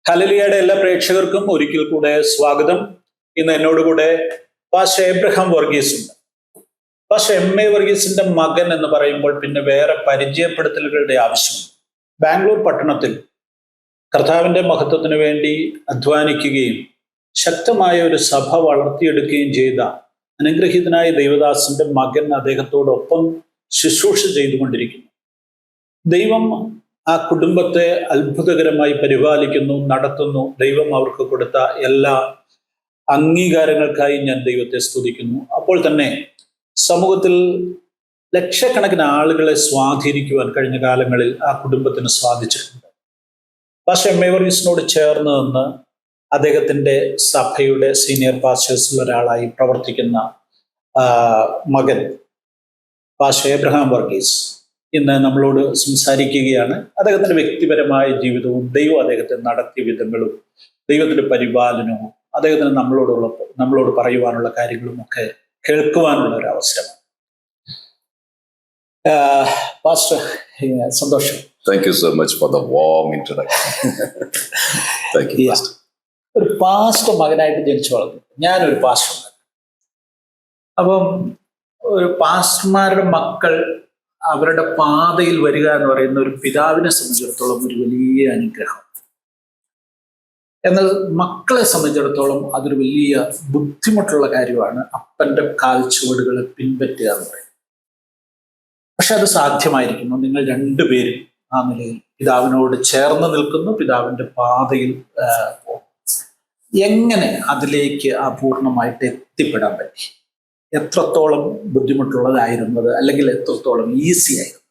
ഹല്ലേലൂയയുടെ എല്ലാ പ്രേക്ഷകർക്കും ഒരിക്കൽ കൂടെ സ്വാഗതം. ഇന്ന് എന്നോടുകൂടെ പാസ്റ്റർ എബ്രഹാം വർഗീസ് ഉണ്ട്. Pastor MA. വർഗീസിന്റെ മകൻ എന്ന് പറയുമ്പോൾ പിന്നെ വേറെ പരിചയപ്പെടുത്തലുകളുടെ ആവശ്യമുണ്ട്. ബാംഗ്ലൂർ പട്ടണത്തിൽ കർത്താവിന്റെ മഹത്വത്തിന് വേണ്ടി അധ്വാനിക്കുകയും ശക്തമായ ഒരു സഭ വളർത്തിയെടുക്കുകയും ചെയ്ത അനുഗ്രഹീതനായ ദൈവദാസന്റെ മകൻ അദ്ദേഹത്തോടൊപ്പം ശുശ്രൂഷ ചെയ്തുകൊണ്ടിരിക്കുന്നു. ദൈവം ആ കുടുംബത്തെ അത്ഭുതകരമായി പരിപാലിക്കുന്നു, നടത്തുന്നു. ദൈവം അവർക്ക് കൊടുത്ത എല്ലാ അംഗീകാരങ്ങൾക്കായി ഞാൻ ദൈവത്തെ സ്തുതിക്കുന്നു. അപ്പോൾ തന്നെ സമൂഹത്തിൽ ലക്ഷക്കണക്കിന് ആളുകളെ സ്വാധീനിക്കുവാൻ കഴിഞ്ഞ കാലങ്ങളിൽ ആ കുടുംബത്തിന് സാധിച്ചിട്ടുണ്ട്. Pastor MA. വർഗീസിനോട് ചേർന്ന് നിന്ന് അദ്ദേഹത്തിന്റെ സഭയുടെ സീനിയർ പാസ്റ്റേഴ്സിൽ ഒരാളായി പ്രവർത്തിക്കുന്ന മകൻ പാസ്റ്റർ എബ്രഹാം വർഗീസ് ഇന്ന് നമ്മളോട് സംസാരിക്കുകയാണ്. അദ്ദേഹത്തിന്റെ വ്യക്തിപരമായ ജീവിതവും ദൈവം അദ്ദേഹത്തെ നടത്തിയ വിധങ്ങളും ദൈവത്തിന്റെ പരിപാലനവും അദ്ദേഹത്തിന് നമ്മളോട് പറയുവാനുള്ള കാര്യങ്ങളും ഒക്കെ കേൾക്കുവാനുള്ള ഒരു അവസരമാണ്. പാസ്റ്റർ, സന്തോഷം. Thank you so much for the warm introduction. Thank you, Pastor. ഒരു പാസ്റ്റർ മകനായിട്ട് ജനിച്ചു വളർന്നു. ഞാനൊരു പാസ്റ്റർ മകൻ. അപ്പം ഒരു പാസ്റ്റർമാരുടെ മക്കൾ അവരുടെ പാതയിൽ വരിക എന്ന് പറയുന്ന ഒരു പിതാവിനെ സംബന്ധിച്ചിടത്തോളം ഒരു വലിയ അനുഗ്രഹം. എന്നാൽ മക്കളെ സംബന്ധിച്ചിടത്തോളം അതൊരു വലിയ ബുദ്ധിമുട്ടുള്ള കാര്യമാണ്. അപ്പന്റെ കാൽച്ചുവടുകളെ പിൻപറ്റുക എന്ന് പറയുന്നത്. പക്ഷെ അത് സാധ്യമായിരിക്കുന്നു. നിങ്ങൾ രണ്ടുപേരും ആ നിലയിൽ പിതാവിനോട് ചേർന്ന് നിൽക്കുന്നു, പിതാവിന്റെ പാതയിൽ പോകും. എങ്ങനെ അതിലേക്ക് പൂർണ്ണമായിട്ട് എത്തിപ്പെടാൻ പറ്റി? എത്രത്തോളം ബുദ്ധിമുട്ടുള്ളതായിരുന്നത്, അല്ലെങ്കിൽ എത്രത്തോളം ഈസി ആയിരുന്നു?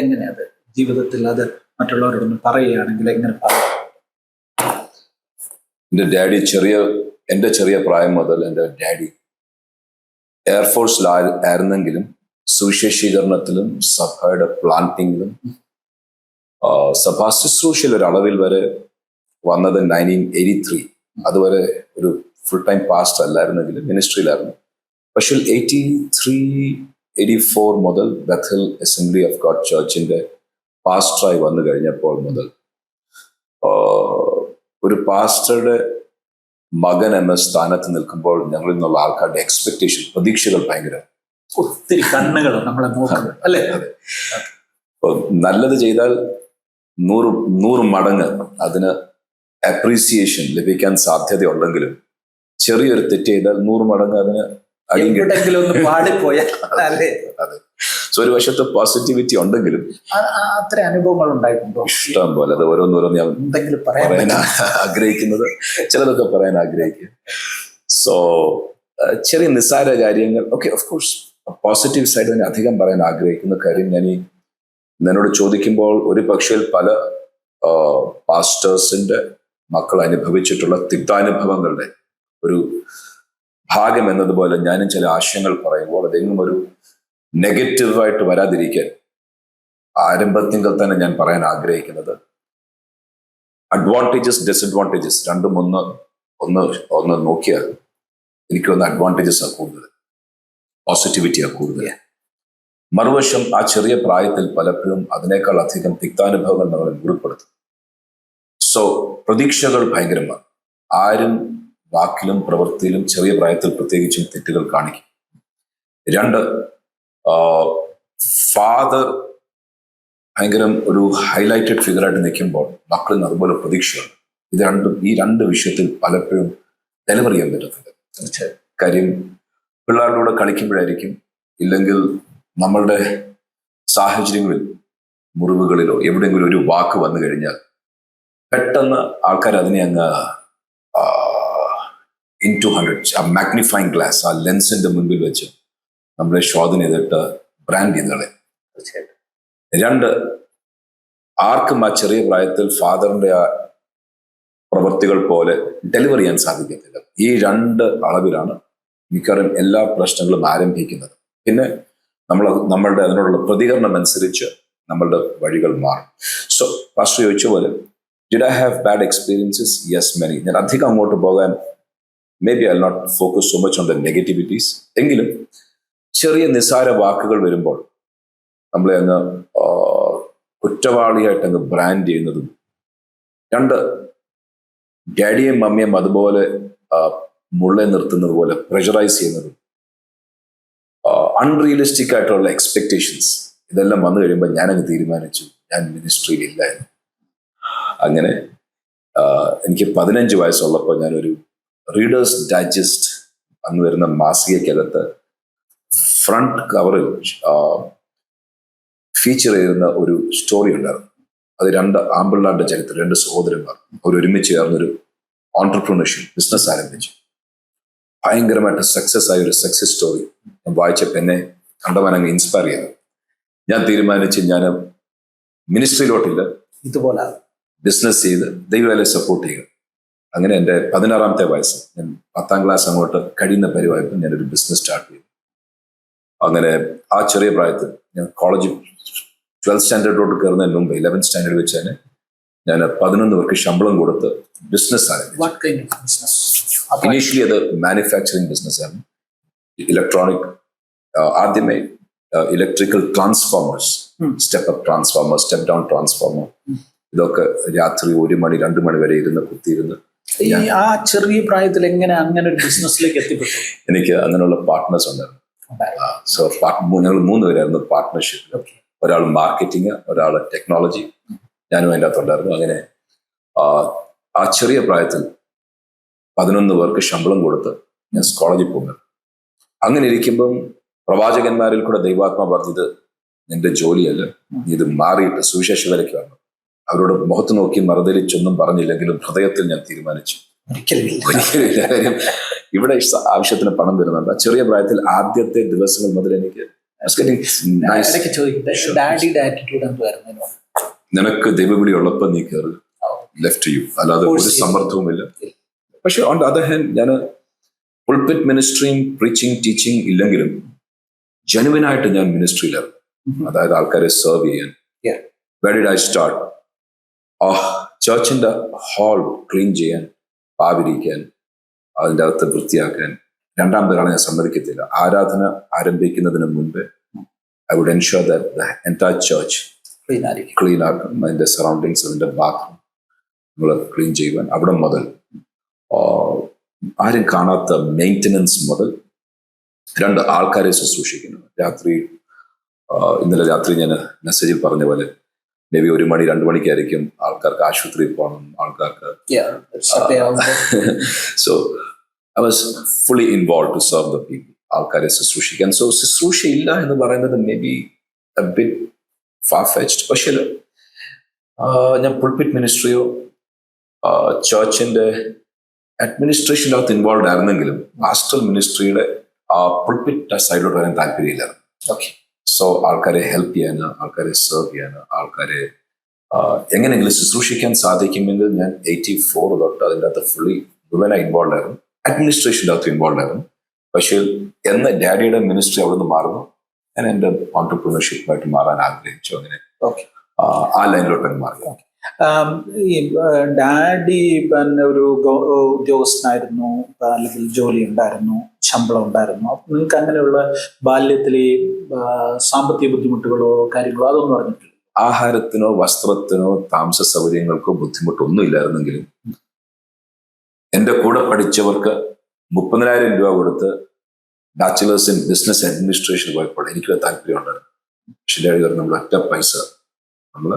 എങ്ങനെ അത് ജീവിതത്തിൽ അത് മറ്റുള്ളവരോടൊന്ന് പറയുകയാണെങ്കിൽ എങ്ങനെ പറയാം? എൻ്റെ ചെറിയ പ്രായം മുതൽ എൻ്റെ ഡാഡി എയർഫോഴ്സിൽ ആയിരുന്നെങ്കിലും സുവിശേഷീകരണത്തിലും സഭയുടെ പ്ലാന്റിങ്ങിലും സഭാ ശുശ്രൂഷയിൽ ഒരു അളവിൽ വരെ വന്നത് 1983. അതുവരെ ഒരു ഫുൾ ടൈം പാസ്റ്റർ അല്ലായിരുന്നെങ്കിലും മിനിസ്ട്രിയിലായിരുന്നു. പക്ഷേ 83-84 മുതൽ ബഥൽ അസംബ്ലി ഓഫ് ഗോഡ് ചർച്ചിന്റെ പാസ്റ്ററായി വന്നു കഴിഞ്ഞപ്പോൾ മുതൽ ഒരു പാസ്റ്ററുടെ മകൻ എന്ന സ്ഥാനത്ത് നിൽക്കുമ്പോൾ ഞങ്ങളിൽ നിന്നുള്ള ആൾക്കാരുടെ എക്സ്പെക്ടേഷൻ, പ്രതീക്ഷകൾ ഭയങ്കര ഒത്തിരി കണ്ണുകൾ നമ്മളെ നോക്കുന്നത് അല്ലേ? നല്ലത് ചെയ്താൽ 100 മടങ്ങ് അതിന് അപ്രീസിയേഷൻ ലഭിക്കാൻ സാധ്യതയുണ്ടെങ്കിലും ചെറിയൊരു തെറ്റ് ചെയ്താൽ 100 മടങ്ങ് അതിന് പാടിപ്പോയാൽ സോ ഒരു വശത്ത് പോസിറ്റിവിറ്റി ഉണ്ടെങ്കിലും അത്ര അനുഭവങ്ങൾ ഉണ്ടായിട്ടുണ്ടോ? ഇഷ്ടം പോലെ. അത് ഓരോന്നോരോന്ന് ഞാൻ പറയാൻ ആഗ്രഹിക്കുന്നത്, ചിലതൊക്കെ പറയാൻ ആഗ്രഹിക്കുക. സോ ചെറിയ നിസ്സാര കാര്യങ്ങൾ okay, of course positive side തന്നെ അധികം പറയാൻ ആഗ്രഹിക്കുന്ന കാര്യം ഞാൻ എന്നോട് ചോദിക്കുമ്പോൾ ഒരു പക്ഷേ പല പാസ്റ്റേഴ്സിന്റെ മക്കൾ അനുഭവിച്ചിട്ടുള്ള തിക്താനുഭവങ്ങളുടെ ഒരു ഭാഗം എന്നതുപോലെ ഞാനും ചില ആശയങ്ങൾ പറയുമ്പോൾ അതെങ്ങും ഒരു നെഗറ്റീവായിട്ട് വരാതിരിക്കാൻ ആരംഭത്തിൽ തന്നെ ഞാൻ പറയാൻ ആഗ്രഹിക്കുന്നത് അഡ്വാൻറ്റേജസ് ഡിസഡ്വാൻറ്റേജസ് രണ്ടും ഒന്ന് നോക്കിയാൽ എനിക്ക് വന്ന അഡ്വാൻറ്റേജസ് ആ കൂടുതൽ, പോസിറ്റിവിറ്റിയാണ് കൂടുതൽ. മറുവശം ആ ചെറിയ പ്രായത്തിൽ പലപ്പോഴും അതിനേക്കാൾ അധികം തിക്താനുഭവങ്ങൾ നമ്മളെ മുറിപ്പെടുത്തും. സോ പ്രതീക്ഷകൾ ഭയങ്കരമാണ്. ആരും വാക്കിലും പ്രവൃത്തിയിലും ചെറിയ പ്രായത്തിൽ പ്രത്യേകിച്ചും തെറ്റുകൾ കാണിക്കും. 2, ഫാദർ ഭയങ്കരം ഒരു ഹൈലൈറ്റഡ് ഫിഗറായിട്ട് നിൽക്കുമ്പോൾ മക്കളിൽ നിന്ന് അതുപോലെ പ്രതീക്ഷകൾ. ഈ രണ്ട് വിഷയത്തിൽ പലപ്പോഴും ഡെലിവർ ചെയ്യാൻ പറ്റത്തില്ല. കാര്യം പിള്ളേരുടെ കൂടെ കളിക്കുമ്പോഴായിരിക്കും, ഇല്ലെങ്കിൽ നമ്മളുടെ സാഹചര്യങ്ങളിൽ മുറിവുകളിലോ എവിടെയെങ്കിലും ഒരു വാക്ക് വന്നു കഴിഞ്ഞാൽ പെട്ടെന്ന് ആൾക്കാർ അതിനെ അങ്ങ് into 100 ആ മാഗ്നിഫൈങ് ഗ്ലാസ്, ആ ലെൻസിന്റെ മുൻപിൽ വെച്ച് നമ്മളെ ശോധന ചെയ്തിട്ട് ബ്രാൻഡ് ചെയ്തളെ. 2, ആർക്കും ആ ചെറിയ പ്രായത്തിൽ ഫാദറിന്റെ ആ പ്രവൃത്തികൾ പോലെ ഡെലിവർ ചെയ്യാൻ സാധിക്കത്തില്ല. ഈ 2 അളവിലാണ് മിക്കവാറും എല്ലാ പ്രശ്നങ്ങളും ആരംഭിക്കുന്നത്. പിന്നെ നമ്മളുടെ അതിനോടുള്ള പ്രതികരണം അനുസരിച്ച് നമ്മളുടെ വഴികൾ മാറും. സോ പാസ്റ്റർ ചോദിച്ച പോലെ did I have bad experiences? Yes, many. ഞാൻ അധികം അങ്ങോട്ട് പോകാൻ maybe I'll not focus so much on the negativities. എങ്കിലും ചെറിയ നിസ്സാര വാക്കുകൾ വരുമ്പോൾ നമ്മളെ അങ്ങ് കുറ്റവാളിയായിട്ട് അങ്ങ് ബ്രാൻഡ് ചെയ്യുന്നതും, 2 ഡാഡിയും മമ്മിയും അതുപോലെ മുള്ളെ നിർത്തുന്നത് പോലെ പ്രഷറൈസ് ചെയ്യുന്നതും അൺറിയലിസ്റ്റിക് ആയിട്ടുള്ള എക്സ്പെക്ടേഷൻസ് ഇതെല്ലാം വന്നു കഴിയുമ്പോൾ ഞാനങ്ങ് തീരുമാനിച്ചു ഞാൻ മിനിസ്ട്രിയിൽ ഇല്ല എന്ന്. അങ്ങനെ എനിക്ക് 15 വയസ്സുള്ളപ്പോൾ ഞാനൊരു റീഡേഴ്സ് ഡൈജസ്റ്റ് അന്ന് വരുന്ന മാസികയ്ക്കകത്ത് ഫ്രണ്ട് കവറിൽ ഫീച്ചർ ചെയ്യുന്ന ഒരു സ്റ്റോറി ഉണ്ടായിരുന്നു. അത് 2 ആമ്പിള്ളാരുടെ ചരിത്രം, 2 സഹോദരന്മാർ ഒരുമിച്ച് ചേർന്നൊരു ഓൺടർപ്രണർഷിപ്പ് ബിസിനസ് ആരംഭിച്ചു. ഭയങ്കരമായിട്ട് സക്സസ് ആയ ഒരു സക്സസ് സ്റ്റോറി ഞാൻ വായിച്ചപ്പോൾ എന്നെ കണ്ടവനങ്ങ് ഇൻസ്പയർ ചെയ്തു. ഞാൻ തീരുമാനിച്ച് ഞാൻ മിനിസ്ട്രിയിലോട്ടില്ല, ഇതുപോലെ ബിസിനസ് ചെയ്ത് ദൈവവേല സപ്പോർട്ട് ചെയ്യുക. അങ്ങനെ എൻ്റെ 16ാമത്തെ വയസ്സ് ഞാൻ 10ാം ക്ലാസ് അങ്ങോട്ട് കഴിയുന്ന പരിവായപ്പോൾ ഞാനൊരു ബിസിനസ് സ്റ്റാർട്ട് ചെയ്തു. അങ്ങനെ ആ ചെറിയ പ്രായത്തിൽ ഞാൻ കോളേജ് 12th സ്റ്റാൻഡേർഡിലോട്ട് കയറുന്നതിന് മുമ്പ് 11th സ്റ്റാൻഡേർഡ് വെച്ച് തന്നെ ഞാൻ 11 പേർക്ക് ശമ്പളം കൊടുത്ത് ബിസിനസ് ആരംഭിച്ചു. ഇനീഷ്യലി അത് മാനുഫാക്ചറിങ് ബിസിനസ് ആണ്. ഇലക്ട്രോണിക്, ആദ്യമേ electrical transformers, step up transformer, step down transformer, ഇതൊക്കെ രാത്രി 1 മണി 2 മണി വരെ കുത്തിയിരുന്ന്. ആ ചെറിയ പ്രായത്തിൽ എങ്ങനെ അങ്ങനെ ഒരു ബിസിനസ്സിലേക്ക് എത്തിപ്പെട്ടു? എനിക്ക് അങ്ങനെയുള്ള പാർട്ട്നേഴ്സ് ഉണ്ടായിരുന്നു. സോ ഞങ്ങൾ 3 പേരായിരുന്നു പാർട്ട്ണർഷിപ്പ്. ഒരാൾ മാർക്കറ്റിംഗ്, ഒരാൾ ടെക്നോളജി, ഞാനും അതിൻ്റെ അകത്തുണ്ടായിരുന്നു. അങ്ങനെ ആ ചെറിയ പ്രായത്തിൽ 11 പേർക്ക് ശമ്പളം കൊടുത്ത് ഞാൻ കോളേജിൽ പോകുന്നത്. അങ്ങനെ ഇരിക്കുമ്പം പ്രവാചകന്മാരിൽ കൂടെ ദൈവാത്മാ പറഞ്ഞത് നിന്റെ ജോലിയല്ല, നീ ഇത് മാറിയിട്ട് സുവിശേഷ വിലയ്ക്ക് വരണം. അവരോട് മുഖത്ത് നോക്കി മറുതലിച്ചൊന്നും പറഞ്ഞില്ലെങ്കിലും ഹൃദയത്തിൽ ഞാൻ തീരുമാനിച്ചു ഒരിക്കലില്ല. കാര്യം ഇവിടെ ആവശ്യത്തിന് പണം വരുന്നുണ്ട്. ചെറിയ പ്രായത്തിൽ ആദ്യത്തെ ദിവസങ്ങൾ മുതൽ എനിക്ക് നിനക്ക് ദൈവവിളി ഉള്ളപ്പോൾ നീ കയറി ലെഫ്റ്റ് ചെയ്യൂ, അല്ലാതെ ഒരു സമ്മർദ്ദവുമില്ല. പക്ഷെ ഓൺ ദ അതർ ഹാൻഡ് ഞാൻ പുൾപിറ്റ് മിനിസ്ട്രിയും പ്രീച്ചിങ് ടീച്ചിങ് ഇല്ലെങ്കിലും ജെനുവിനായിട്ട് ഞാൻ മിനിസ്ട്രിയിലായിരുന്നു. അതായത് ആൾക്കാരെ സെർവ് ചെയ്യാൻ. Where did I start? ചർച്ചിന്റെ ഹാൾ ക്ലീൻ ചെയ്യാൻ, പാവിരിക്കാൻ, അതിൻ്റെ അകത്ത് വൃത്തിയാക്കാൻ. 2ാം പേരാണ് ഞാൻ സമ്മതിക്കത്തില്ല. ആരാധന ആരംഭിക്കുന്നതിന് മുൻപ് I would ensure that the entire church clean ആക്കും. അതിൻ്റെ സറൗണ്ടിങ്സ്, അതിൻ്റെ ബാത്റൂം നമ്മൾ ക്ലീൻ ചെയ്യുവാൻ. അവിടെ മുതൽ ആരും കാണാത്ത മെയിൻ്റനൻസ് മുതൽ 2 ആൾക്കാരെ ശുശ്രൂഷിക്കുന്നു. ഇന്നലെ രാത്രി ഞാൻ മെസ്സേജിൽ പറഞ്ഞ പോലെ മേ ബി 1 മണി 2 മണിക്കായിരിക്കും ആൾക്കാർക്ക് ആശുപത്രിയിൽ പോകണം, ആൾക്കാർക്ക്. So I was fully involve to serve the people, ആൾക്കാരെ ശുശ്രൂഷിക്കാൻ. സോ ശുശ്രൂഷ ഇല്ല എന്ന് പറയുന്നത് may be a bit farfetched. പക്ഷേ ഞാൻ പുൾപിറ്റ് മിനിസ്ട്രിയോ ചർച്ചിന്റെ അഡ്മിനിസ്ട്രേഷൻ്റെ അകത്ത് ഇൻവോൾവ് ആയിരുന്നെങ്കിലും പാസ്റ്ററൽ മിനിസ്ട്രിയുടെ പുൾപിറ്റ് സൈഡിലോട്ട് വരാൻ താല്പര്യമില്ലായിരുന്നു. ഓക്കെ. സോ ആൾക്കാരെ ഹെൽപ്പ് ചെയ്യാൻ, ആൾക്കാരെ സെർവ് ചെയ്യാൻ, ആൾക്കാരെ എങ്ങനെയെങ്കിലും ശുശ്രൂഷിക്കാൻ സാധിക്കുമെങ്കിൽ ഞാൻ 84 തൊട്ട് അതിൻ്റെ അകത്ത് ഫുള്ളി മുഴുവനായി ഇൻവോൾവ് ആയിരുന്നു. അഡ്മിനിസ്ട്രേഷൻ്റെ അകത്ത് ഇൻവോൾവ് ആയിരുന്നു. പക്ഷേ എന്ന് ഡാഡിയുടെ മിനിസ്ട്രി അവിടെ നിന്ന് മാറുന്നു, ഞാൻ എൻ്റെ ഓൺടർപ്രണർഷിപ്പായിട്ട് മാറാൻ ആഗ്രഹിച്ചു. അങ്ങനെ ആ ലൈനിലോട്ട് മാറി. ഈ ഡാഡി പിന്നെ ഒരു ഉദ്യോഗസ്ഥനായിരുന്നു, അല്ലെങ്കിൽ ജോലി ഉണ്ടായിരുന്നു, ശമ്പളം ഉണ്ടായിരുന്നു. അപ്പൊ നിങ്ങൾക്ക് അങ്ങനെയുള്ള ബാല്യത്തിൽ സാമ്പത്തിക ബുദ്ധിമുട്ടുകളോ കാര്യങ്ങളോ അതൊന്നും പറഞ്ഞിട്ടില്ല? ആഹാരത്തിനോ വസ്ത്രത്തിനോ താമസ സൗകര്യങ്ങൾക്കോ ബുദ്ധിമുട്ടൊന്നും ഇല്ലായിരുന്നെങ്കിലും എൻ്റെ കൂടെ പഠിച്ചവർക്ക് 30,000 രൂപ കൊടുത്ത് ബാച്ചിലേഴ്സ് ഇൻ ബിസിനസ് അഡ്മിനിസ്ട്രേഷൻ പോയപ്പോൾ എനിക്കൊരു താല്പര്യം ഉണ്ടായിരുന്നു. പക്ഷേ ഡാഡി പറഞ്ഞു, നമ്മൾ ഒറ്റ പൈസ നമ്മൾ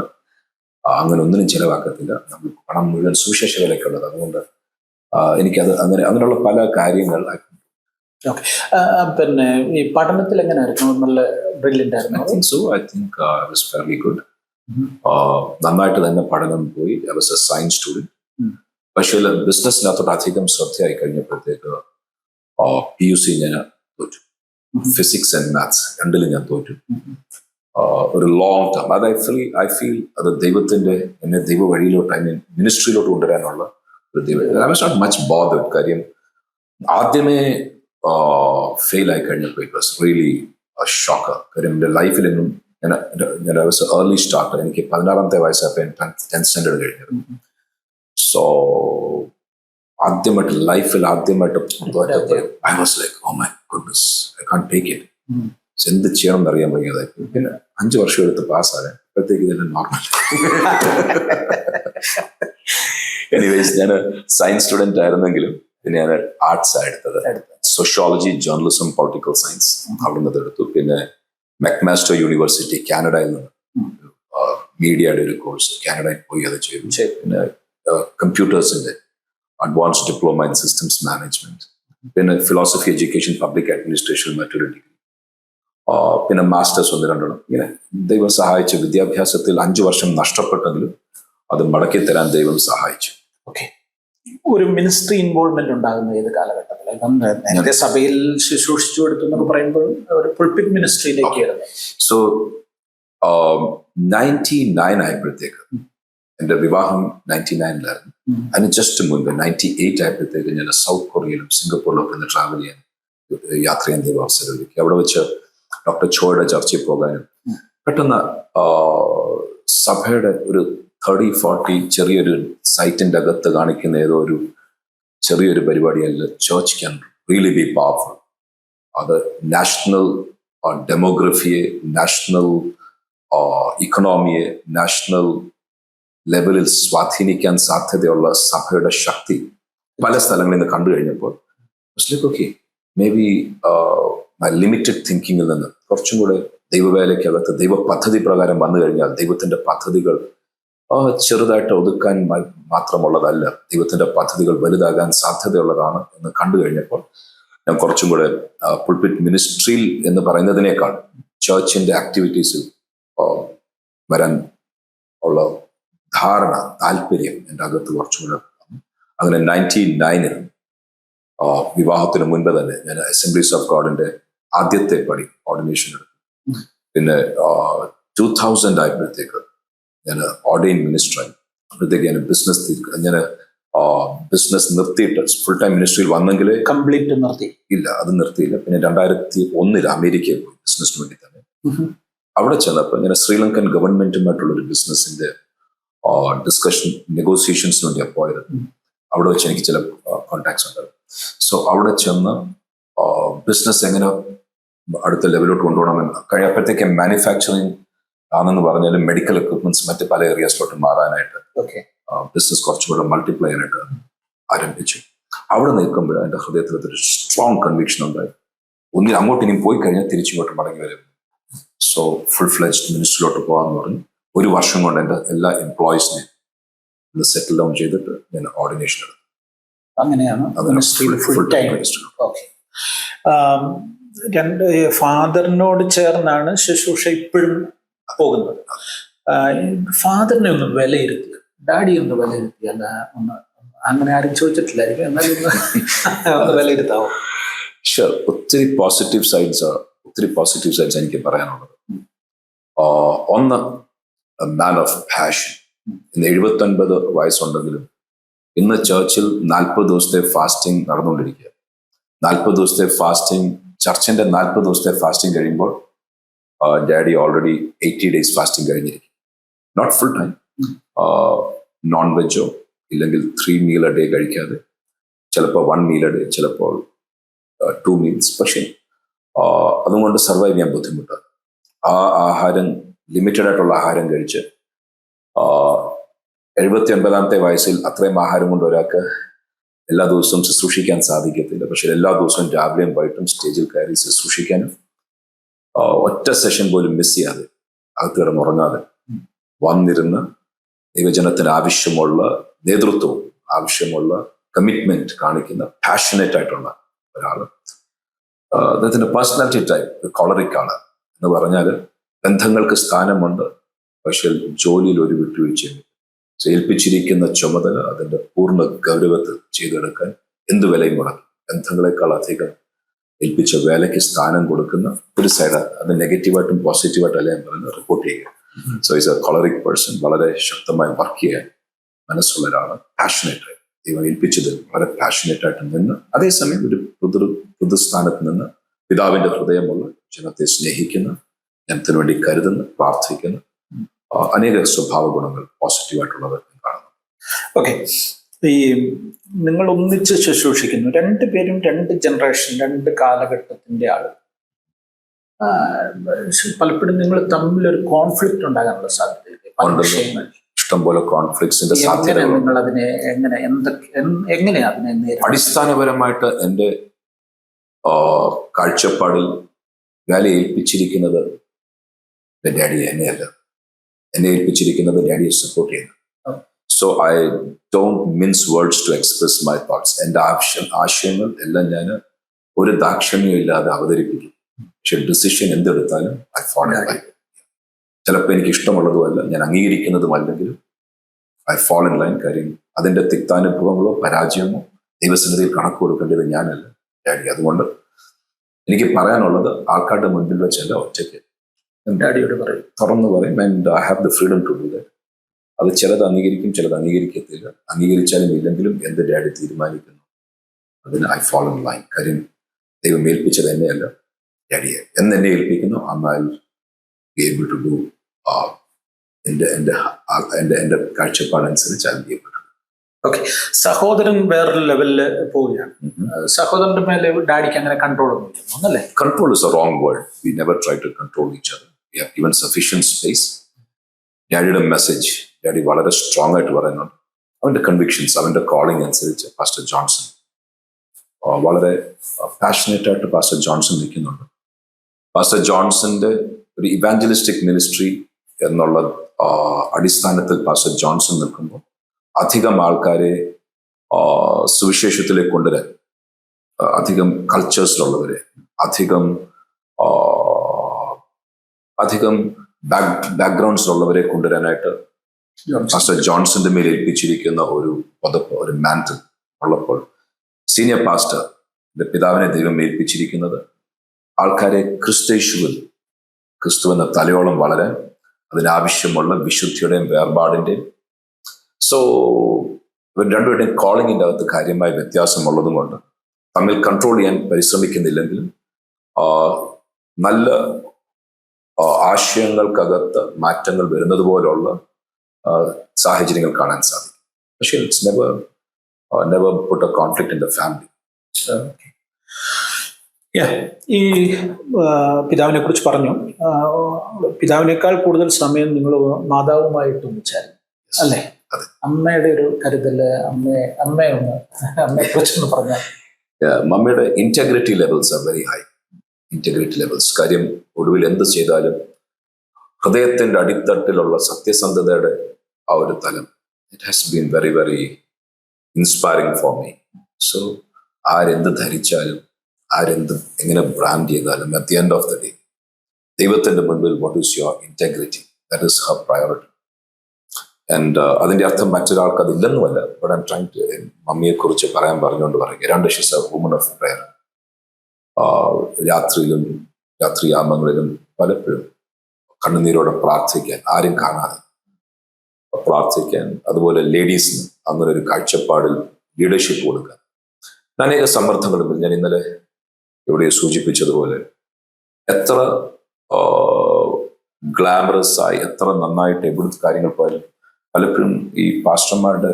അങ്ങനെ ഒന്നിനും ചിലവാക്കത്തില്ല, നമ്മൾ പണം മുഴുവൻ സുവിശേഷ വിലയ്ക്കുള്ളത്. അതുകൊണ്ട് എനിക്കത് അങ്ങനെയുള്ള പല കാര്യങ്ങൾ. പിന്നെ ഈ പഠനത്തിൽ എങ്ങനെയായിരുന്നു? നല്ല ബ്രില്യൻ്റ് ആയിരുന്നു? I think I was fairly good. നന്നായിട്ട് തന്നെ പഠനം പോയി. I was a science student. പക്ഷേ ബിസിനസ്സിനകത്തോട്ട് അധികം ശ്രദ്ധയായി കഴിഞ്ഞപ്പോഴത്തേക്ക് PUC ഞാൻ തോറ്റു. ഫിസിക്സ് ആൻഡ് മാത്സ് രണ്ടിലും ഞാൻ തോറ്റു. ഒരു ലോങ് ടേം അത് ഐ ഫീൽ അത് ദൈവത്തിന്റെ എന്നെ ദൈവ വഴിയിലോട്ട്, ഐ മീൻ മിനിസ്ട്രിയിലോട്ട് കൊണ്ടുവരാനുള്ള ഒരു ദൈവം. I was not much bothered. കാര്യം ആദ്യമേ ഫെയിൽ ആയി കഴിഞ്ഞപ്പോൾ ഇറ്റ് വാസ് റിയലി ഷോക്ക്. കാര്യം എൻ്റെ ലൈഫിലെങ്ങും ഞാൻ വാസ് ഏർലി സ്റ്റാർട്ടർ. എനിക്ക് 16ാമത്തെ വയസ്സായപ്പോൾ 10th സ്റ്റാൻഡേർഡ് കഴിഞ്ഞത്. സോ ആദ്യമായിട്ട് ലൈഫിൽ I was like, oh my goodness, I can't take it. എന്ത് ചെയ്യണം എന്നറിയാൻ തുടങ്ങിയതായി. പിന്നെ 5 വർഷം എടുത്ത് പാസ്സാകാൻ, അപ്പോഴത്തേക്ക് ഇതെല്ലാം നോർമൽ. എനിവേസ് ഞാൻ സയൻസ് സ്റ്റുഡന്റ് ആയിരുന്നെങ്കിലും പിന്നെ ഞാൻ ആർട്സ് എടുത്തത്. സോഷ്യോളജി, ജേർണലിസം, പൊളിറ്റിക്കൽ സയൻസ് അവിടെ നിന്ന് എടുത്തു. പിന്നെ മെക്മാസ്റ്റർ യൂണിവേഴ്സിറ്റി കാനഡയിൽ നിന്ന് മീഡിയയുടെ ഒരു കോഴ്സ് കാനഡയിൽ പോയി അത് ചെയ്തു. പിന്നെ കമ്പ്യൂട്ടേഴ്സിന്റെ advance diploma in systems management, പിന്നെ ഫിലോസഫി, എഡ്യൂക്കേഷൻ, പബ്ലിക് അഡ്മിനിസ്ട്രേഷൻ, മറ്റൊരു ഡിഗ്രി, പിന്നെ മാസ്റ്റേഴ്സ് 1-2. ഇങ്ങനെ ദൈവം സഹായിച്ചു. വിദ്യാഭ്യാസത്തിൽ 5 വർഷം നഷ്ടപ്പെട്ടെങ്കിലും അത് മടക്കി തരാൻ ദൈവം സഹായിച്ചു. ഓക്കെ. ഒരു മിനിസ്ട്രി ഇൻവോൾവ്മെന്റ് ഉണ്ടാകുന്ന ഏത് കാലഘട്ടത്തിലാണ്? ഇപ്പം നേരത്തെ സഭയിൽ ശുശ്രൂഷിച്ചു കൊടുത്തു എന്നൊക്കെ പറയുമ്പോൾ ഒരു പുൾപിറ്റ് മിനിസ്ട്രിയിലേക്ക്. സോ 99 ആയപ്പോഴത്തേക്ക്, എന്റെ വിവാഹം 99-ലായിരുന്നു. അതിന് ജസ്റ്റ് മുൻപ് 98 ആയപ്പോഴത്തേക്ക് ഞാൻ സൗത്ത് കൊറിയയിലും സിംഗപ്പൂരിലും ഒക്കെ ട്രാവൽ ചെയ്യാൻ യാത്ര ചെയ്യാൻ ദൈവം അവസരം ഒരുക്കി. അവിടെ വെച്ച് ഡോക്ടർ ചോയുടെ ചർച്ചയിൽ പോകാനും പെട്ടെന്ന് സഭയുടെ ഒരു 30-40 ചെറിയൊരു സൈറ്റിന്റെ അകത്ത് കാണിക്കുന്ന ഏതോ ഒരു ചെറിയൊരു പരിപാടിയല്ല, church can really be powerful. അത് നാഷണൽ ഡെമോഗ്രഫിയെ, നാഷണൽ ഇക്കണോമിയെ, നാഷണൽ ലെവലിൽ സ്വാധീനിക്കാൻ സാധ്യതയുള്ള സഭയുടെ ശക്തി പല സ്ഥലങ്ങളിൽ നിന്ന് കണ്ടു കഴിഞ്ഞപ്പോൾ ഓക്കെ, മേ ബി ലിമിറ്റഡ് തിങ്കിങ്ങിൽ നിന്ന് കുറച്ചും കൂടെ ദൈവവേലയ്ക്കകത്ത് ദൈവ പദ്ധതി പ്രകാരം വന്നു കഴിഞ്ഞാൽ ദൈവത്തിന്റെ പദ്ധതികൾ ചെറുതായിട്ട് ഒതുക്കാൻ മാത്രമുള്ളതല്ല, ദൈവത്തിന്റെ പദ്ധതികൾ വലുതാകാൻ സാധ്യതയുള്ളതാണ് എന്ന് കണ്ടു കഴിഞ്ഞപ്പോൾ ഞാൻ കുറച്ചും കൂടെ പുൾപിറ്റ് മിനിസ്ട്രിയിൽ എന്ന് പറയുന്നതിനേക്കാൾ ചർച്ചിന്റെ ആക്ടിവിറ്റീസിൽ വരാൻ ഉള്ള ധാരണ, താല്പര്യം എൻ്റെ അകത്ത് കുറച്ചും കൂടെ. അങ്ങനെ 99-ൽ വിവാഹത്തിന് മുൻപ് തന്നെ ഞാൻ അസംബ്ലീസ് ഓഫ് ഗോഡിന്റെ ആദ്യത്തെ പടി ഓർഡിനേഷൻ എടുത്തു. പിന്നെ 2000 ആയപ്പോഴത്തേക്ക് ഞാൻ ഓർഡൈൻ മിനിസ്റ്ററായി. അപ്പോഴത്തേക്ക് ഞാൻ ബിസിനസ് നിർത്തിയിട്ട് ഫുൾ ടൈം മിനിസ്ട്രിയിൽ വന്നെങ്കിൽ കംപ്ലീറ്റ് നിർത്തി ഇല്ല, അത് നിർത്തിയില്ല. പിന്നെ 2001 അമേരിക്കയിൽ പോയി ബിസിനസ്സിന് വേണ്ടി തന്നെ. അവിടെ ചെന്നപ്പോൾ ഞാൻ ശ്രീലങ്കൻ ഗവൺമെന്റുമായിട്ടുള്ളൊരു ബിസിനസിന്റെ ഡിസ്കഷൻ, നെഗോസിയേഷൻസിന് വേണ്ടിയാണ് പോയത്. അവിടെ വെച്ച് എനിക്ക് ചില കോണ്ടാക്ട്സ് ഉണ്ടായിരുന്നു. സോ അവിടെ ചെന്ന് ബിസിനസ് എങ്ങനെ അടുത്ത ലെവലിലോട്ട് കൊണ്ടുപോകണമെന്ന് കഴിയപ്പോഴത്തേക്ക് മാനുഫാക്ചറിങ് ആണെന്ന് പറഞ്ഞാലും മെഡിക്കൽ എക്വിപ്മെന്റ്സ് മറ്റ് പല ഏരിയാസിലോട്ട് മാറാനായിട്ട് ബിസിനസ് കുറച്ചുകൂടെ മൾട്ടിപ്ലൈ ചെയ്യാനായിട്ട് ആരംഭിച്ചു. അവിടെ നിൽക്കുമ്പോൾ എൻ്റെ ഹൃദയത്തിൽ ഒരു സ്ട്രോങ് കൺവിക്ഷൻ ഉണ്ടായി, ഒന്നിൽ അങ്ങോട്ട് ഇനിയും പോയി കഴിഞ്ഞാൽ തിരിച്ചിങ്ങോട്ട് മടങ്ങി വരും. സോ ഫുൾ ഫ്ലെജ്ഡ് മിനിസ്റ്ററിലോട്ട് പോകാമെന്ന് പറഞ്ഞു. 1 വർഷം കൊണ്ട് എൻ്റെ എല്ലാ എംപ്ലോയീസിനെയും സെറ്റിൽ ഡൗൺ ചെയ്തിട്ട് ഞാൻ ഓർഡിനേഷൻ എടുത്തു. അങ്ങനെയാണ് ഫുൾ ടൈം. ഓക്കെ. രണ്ട് ഫാദറിനോട് ചേർന്നാണ് ശുശ്രൂഷ ഇപ്പോഴും പോകുന്നത്. ഫാദറിനെ ഒന്ന് വിലയിരുത്തുക, ഡാഡി ഒന്ന് വിലയിരുത്തിയല്ല, ഒന്ന് അങ്ങനെ ആരും ചോദിച്ചിട്ടില്ലായിരിക്കും, എന്നാലും ഒന്ന് വിലയിരുത്താവോ? ഷുവർ. ഒത്തിരി പോസിറ്റീവ് സൈഡ്സ് എനിക്ക് പറയാനുള്ളത്. ഒന്ന്, മാൻ ഓഫ് പാഷൻ. ഇന്ന് 79 വയസ്സുണ്ടെങ്കിലും ഇന്ന് ചർച്ചിൽ 40 ദിവസത്തെ ഫാസ്റ്റിംഗ് നടന്നുകൊണ്ടിരിക്കുക. 40 ദിവസത്തെ ഫാസ്റ്റിംഗ്, ചർച്ചിന്റെ 40 ദിവസത്തെ ഫാസ്റ്റിംഗ് കഴിയുമ്പോൾ ഡാഡി ഓൾറെഡി 80 days ഫാസ്റ്റിംഗ് കഴിഞ്ഞിരിക്കും. നോട്ട് ഫുൾ ടൈം, നോൺ വെജോ ഇല്ലെങ്കിൽ 3 meal a day കഴിക്കാതെ, ചിലപ്പോൾ 1 meal a day, ചിലപ്പോൾ 2 meals. പക്ഷേ അതുകൊണ്ട് സർവൈവ് ചെയ്യാൻ ബുദ്ധിമുട്ടാണ്. ആ ആഹാരം, ലിമിറ്റഡ് ആയിട്ടുള്ള ആഹാരം കഴിച്ച് 79-ാമത്തെ വയസ്സിൽ അത്രയും ആഹാരം കൊണ്ട് ഒരാൾക്ക് എല്ലാ ദിവസവും ശുശ്രൂഷിക്കാൻ സാധിക്കത്തില്ല. പക്ഷെ എല്ലാ ദിവസവും രാവിലെയും വൈകിട്ടും സ്റ്റേജിൽ കയറി ശുശ്രൂഷിക്കാനും ഒറ്റ സെഷൻ പോലും മിസ് ചെയ്യാതെ, അകത്ത് കിടന്നുറങ്ങാതെ വന്നിരുന്ന് ദൈവജനത്തിന് ആവശ്യമുള്ള നേതൃത്വവും ആവശ്യമുള്ള കമ്മിറ്റ്മെന്റ് കാണിക്കുന്ന പാഷനേറ്റ് ആയിട്ടുള്ള ഒരാൾ. അദ്ദേഹത്തിന്റെ പേഴ്സണാലിറ്റി ടൈപ്പ് കൊളറിക് ആണ് എന്ന് പറഞ്ഞാൽ ബന്ധങ്ങൾക്ക് സ്ഥാനമുണ്ട്, പക്ഷേ ജോലിയിൽ ഒരു വിട്ടുവീഴ്ചയും. ഏൽപ്പിച്ചിരിക്കുന്ന ചുമതല അതിന്റെ പൂർണ്ണ ഗൗരവത്തിൽ ചെയ്തെടുക്കാൻ എന്ത് വിലയും മുടക്കും. ബന്ധങ്ങളെക്കാൾ അധികം ഏൽപ്പിച്ച വേലയ്ക്ക് സ്ഥാനം കൊടുക്കുന്ന ഒരു സൈഡ്. അത് നെഗറ്റീവായിട്ടും പോസിറ്റീവായിട്ടും അല്ല ഞാൻ പറയുന്നത്, റിപ്പോർട്ട് ചെയ്യുക. So is a choleric person. വളരെ ശക്തമായി വർക്ക് ചെയ്യാൻ മനസ്സുള്ള ഒരാളാണ്. പാഷനേറ്റ്, ദൈവം ഏൽപ്പിച്ചതിൽ വളരെ പാഷനേറ്റ് ആയിട്ട് നിന്ന്, അതേസമയം ഒരു പൊതുസ്ഥാനത്ത് നിന്ന് പിതാവിന്റെ ഹൃദയമുള്ള, ജനത്തെ സ്നേഹിക്കുന്ന, ജനത്തിന് വേണ്ടി കരുതുന്ന, പ്രാർത്ഥിക്കുന്ന അനേക സ്വഭാവ ഗുണങ്ങൾ പോസിറ്റീവായിട്ടുള്ളത് കാണുന്നു. ഓക്കെ. ഈ നിങ്ങൾ ഒന്നിച്ച് ശുശ്രൂഷിക്കുന്നു, 2 പേരും 2 ജനറേഷൻ, 2 കാലഘട്ടത്തിന്റെ ആളുകൾ. പലപ്പോഴും നിങ്ങൾ തമ്മിലൊരു കോൺഫ്ലിക്റ്റ് ഉണ്ടാകാനുള്ള സാധ്യതയില്ലേ? ഇഷ്ടംപോലെ കോൺഫ്ലിക്ട്സിന്റെ എങ്ങനെ സാധ്യതകൾ. നിങ്ങൾ അതിനെ എങ്ങനെയാ അതിനെ നേരിടുന്നത്? അടിസ്ഥാനപരമായിട്ട് എൻ്റെ കാഴ്ചപ്പാടിൽ വേല ഏൽപ്പിച്ചിരിക്കുന്നത് എൻ്റെ ഡാഡിയെ എന്നെയല്ല, എന്നെ ഏൽപ്പിച്ചിരിക്കുന്നത് ഡാഡിയെ സപ്പോർട്ട് ചെയ്യുന്നു. So I don't mince words to express my thoughts. എൻ്റെ ആശയങ്ങൾ എല്ലാം ഞാൻ ഒരു ദാക്ഷിണ്യം ഇല്ലാതെ അവതരിപ്പിക്കും. പക്ഷെ ഡിസിഷൻ എന്തെടുത്താലും ഐ ഫോളോ ഇൻ ലൈൻ. ചിലപ്പോൾ എനിക്ക് ഇഷ്ടമുള്ളതുമല്ല, ഞാൻ അംഗീകരിക്കുന്നതുമല്ലെങ്കിലും ഐ ഫോളോ ഇൻ ലൈൻ. കാര്യം അതിൻ്റെ തിക്താനുഭവങ്ങളോ പരാജയമോ ദൈവസന്നിധിയിൽ കണക്ക് കൊടുക്കേണ്ടത് ഞാനല്ല, ഡാഡി. അതുകൊണ്ട് എനിക്ക് പറയാനുള്ളത് ആൾക്കാരുടെ മുൻപിൽ വെച്ചല്ല, ഒറ്റയ്ക്ക് ഡാഡിയോട് പറയും, തുറന്നു പറയും. And I have the freedom to do that. അത് ചിലത് അംഗീകരിക്കും, ചിലത് അംഗീകരിക്കത്തില്ല. അംഗീകരിച്ചാലും ഇല്ലെങ്കിലും എൻ്റെ ഡാഡി തീരുമാനിക്കുന്നു, അതിന് ഐ ഫോളോ ഇൻ ലൈൻ. കാര്യം ദൈവം ഏൽപ്പിച്ചത് എന്നെയല്ല, ഡാഡിയെ. എന്നെ ഏൽപ്പിക്കുന്നു, I be able to do എൻ്റെ കാഴ്ചപ്പാടനുസരിച്ച് I be able to. Okay. സഹോദരൻ വേറൊരു ലെവലില് പോവുകയാണ്. സഹോദരന്റെ മേലെ ഡാഡിക്ക് അങ്ങനെ കൺട്രോൾ ഒന്നും ഇല്ലല്ലേ? Control is a wrong word. We never try to control each other. We have given sufficient space. ഡാഡിയുടെ മെസ്സേജ് ഡാഡി വളരെ സ്ട്രോങ് ആയിട്ട് പറയുന്നുണ്ട്. അവൻ്റെ കൺവിക്ഷൻസ്, അവൻ്റെ കോളിംഗ് അനുസരിച്ച് പാസ്റ്റർ ജോൺസൺ വളരെ പാഷനേറ്റ് ആയിട്ട് പാസ്റ്റർ ജോൺസൺ നിൽക്കുന്നുണ്ട്. പാസ്റ്റർ ജോൺസന്റെ ഒരു ഇവാഞ്ചലിസ്റ്റിക് മിനിസ്ട്രി എന്നുള്ള അടിസ്ഥാനത്തിൽ പാസ്റ്റർ ജോൺസൺ നിൽക്കുമ്പോൾ അധികം ആൾക്കാരെ സുവിശേഷത്തിലേക്ക് കൊണ്ടുവരാൻ, അധികം കൾച്ചേഴ്സിലുള്ളവരെ, അധികം ബാക്ക്ഗ്രൗണ്ട്സിലുള്ളവരെ കൊണ്ടുവരാനായിട്ട് പാസ്റ്റർ ജോൺസന്റെ മേൽ ഏൽപ്പിച്ചിരിക്കുന്ന ഒരു പദപ്പ്, ഒരു മാന്റിൽ ഉള്ളപ്പോൾ സീനിയർ പാസ്റ്റർ പിതാവിനെ ദൈവം ഏൽപ്പിച്ചിരിക്കുന്നത് ആൾക്കാരെ ക്രിസ്തു എന്ന തലയോളം വളരാൻ, അതിനാവശ്യമുള്ള വിശുദ്ധിയുടെയും വേർപാടിന്റെയും. സോ ഇവർ രണ്ടുപേരുടെയും കോളിങ്ങിൻ്റെ അകത്ത് കാര്യമായ വ്യത്യാസമുള്ളതും കൊണ്ട് തമ്മിൽ കൺട്രോൾ ചെയ്യാൻ പരിശ്രമിക്കുന്നില്ലെങ്കിലും നല്ല ആശയങ്ങൾക്കകത്ത് മാറ്റങ്ങൾ വരുന്നത് പോലുള്ള സാഹചര്യങ്ങൾ കാണാൻ സാധിക്കും. പക്ഷേ it's never put a conflict in the family. ഈ പിതാവിനെ കുറിച്ച് പറഞ്ഞു. പിതാവിനേക്കാൾ കൂടുതൽ സമയം നിങ്ങൾ മാതാവുമായിട്ട് ഒന്നിച്ചായിരുന്നു അല്ലേ? അമ്മയുടെ ഒരു കരുതല്, അമ്മയെ കുറിച്ചൊന്ന് പറഞ്ഞാൽ. മമ്മിയുടെ integrity levels are very high. Integrity levels, കാര്യം ഒടുവിൽ എന്ത് ചെയ്താലും ഹൃദയത്തിന്റെ അടിത്തട്ടിലുള്ള സത്യസന്ധതയുടെ ആ ഒരു തലം, it has been very very inspiring for me. So ആരെന്ത് ധരിച്ചാലും, എങ്ങനെ ബ്രാൻഡ് ചെയ്താലും, at the end of the day ദൈവത്തിന്റെ മുൻപിൽ what is your integrity, that is her priority. And അതിന്റെ അർത്ഥം മറ്റൊരാൾക്ക് അതില്ലെന്നുമല്ല. But I'm trying to മമ്മിയെ കുറിച്ച് പറഞ്ഞുകൊണ്ട് പറയുക, she's a woman of prayer. രാത്രിയാമങ്ങളിലും പലപ്പോഴും കണ്ണുനീരോടെ പ്രാർത്ഥിക്കാൻ, ആരും കാണാതെ പ്രാർത്ഥിക്കാൻ, അതുപോലെ ലേഡീസിന് അങ്ങനെ ഒരു കാഴ്ചപ്പാടിൽ ലീഡർഷിപ്പ് കൊടുക്കാൻ അനേക സമ്മർദ്ദങ്ങളുണ്ട്. ഞാൻ ഇന്നലെ ഇവിടെ സൂചിപ്പിച്ചതുപോലെ എത്ര ഗ്ലാമറസ് ആയി, എത്ര നന്നായിട്ട് എവിടുത്തെ കാര്യങ്ങൾ പോയാലും പലപ്പോഴും ഈ പാസ്റ്റർമാരുടെ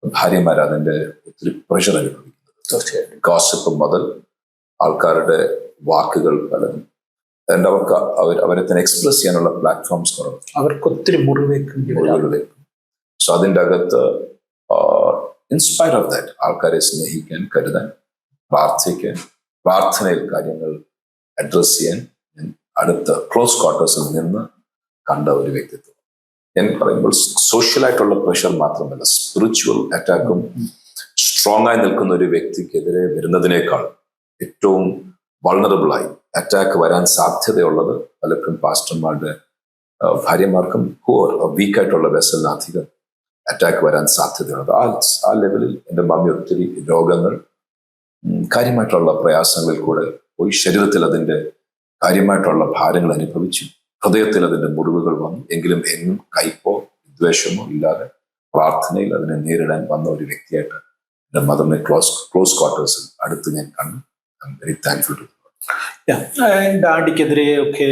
ഭാര്യമാർ അതിൻ്റെ ഒത്തിരി പ്രഷർ അനുഭവിക്കുന്നത്. തീർച്ചയായിട്ടും ഗോസിപ്പ് മുതൽ ആൾക്കാരുടെ വാക്കുകൾ പലതും, and അവരെ തന്നെ എക്സ്പ്രസ് ചെയ്യാനുള്ള പ്ലാറ്റ്ഫോംസ് കുറവ്, അവർക്ക് ഒത്തിരി മുറിവേക്കും. സോ അതിൻ്റെ അകത്ത് ഇൻസ്പയർ ഓഫ് ദാറ്റ് ആൾക്കാരെ സ്നേഹിക്കാൻ, കരുതാൻ, പ്രാർത്ഥിക്കാൻ, പ്രാർത്ഥനയിൽ കാര്യങ്ങൾ അഡ്രസ് ചെയ്യാൻ അടുത്ത ക്ലോസ് ക്വാർട്ടേഴ്സിൽ നിന്ന് കണ്ട ഒരു വ്യക്തിത്വം. ഞാൻ പറയുമ്പോൾ സോഷ്യലായിട്ടുള്ള പ്രഷർ മാത്രമല്ല, സ്പിരിച്വൽ അറ്റാക്കും സ്ട്രോങ് ആയി നിൽക്കുന്ന ഒരു വ്യക്തിക്കെതിരെ വരുന്നതിനേക്കാൾ ഏറ്റവും വൾണറബിളായി അറ്റാക്ക് വരാൻ സാധ്യതയുള്ളത് പലപ്പോഴും പാസ്റ്റർമാരുടെ ഭാര്യമാർക്കും വീക്കായിട്ടുള്ള വെസലിന് അധികം അറ്റാക്ക് വരാൻ സാധ്യതയുള്ളത്. ആ ലെവലിൽ എൻ്റെ മമ്മി ഒത്തിരി രോഗങ്ങൾ, കാര്യമായിട്ടുള്ള പ്രയാസങ്ങളിൽ കൂടെ പോയി, ശരീരത്തിൽ അതിൻ്റെ കാര്യമായിട്ടുള്ള ഭാരങ്ങൾ അനുഭവിച്ചു, ഹൃദയത്തിൽ അതിൻ്റെ മുറിവുകൾ വന്നു. എങ്കിലും എങ്ങും കയ്പോ വിദ്വേഷമോ ഇല്ലാതെ പ്രാർത്ഥനയിൽ അതിനെ നേരിടാൻ വന്ന ഒരു വ്യക്തിയായിട്ട് എൻ്റെ മദറിനെ ക്ലോസ് ക്വാർട്ടേഴ്സിൽ അടുത്ത് ഞാൻ കണ്ടു. I'm very thankful to. ഡാഡിക്കെതിരെ ഒക്കെ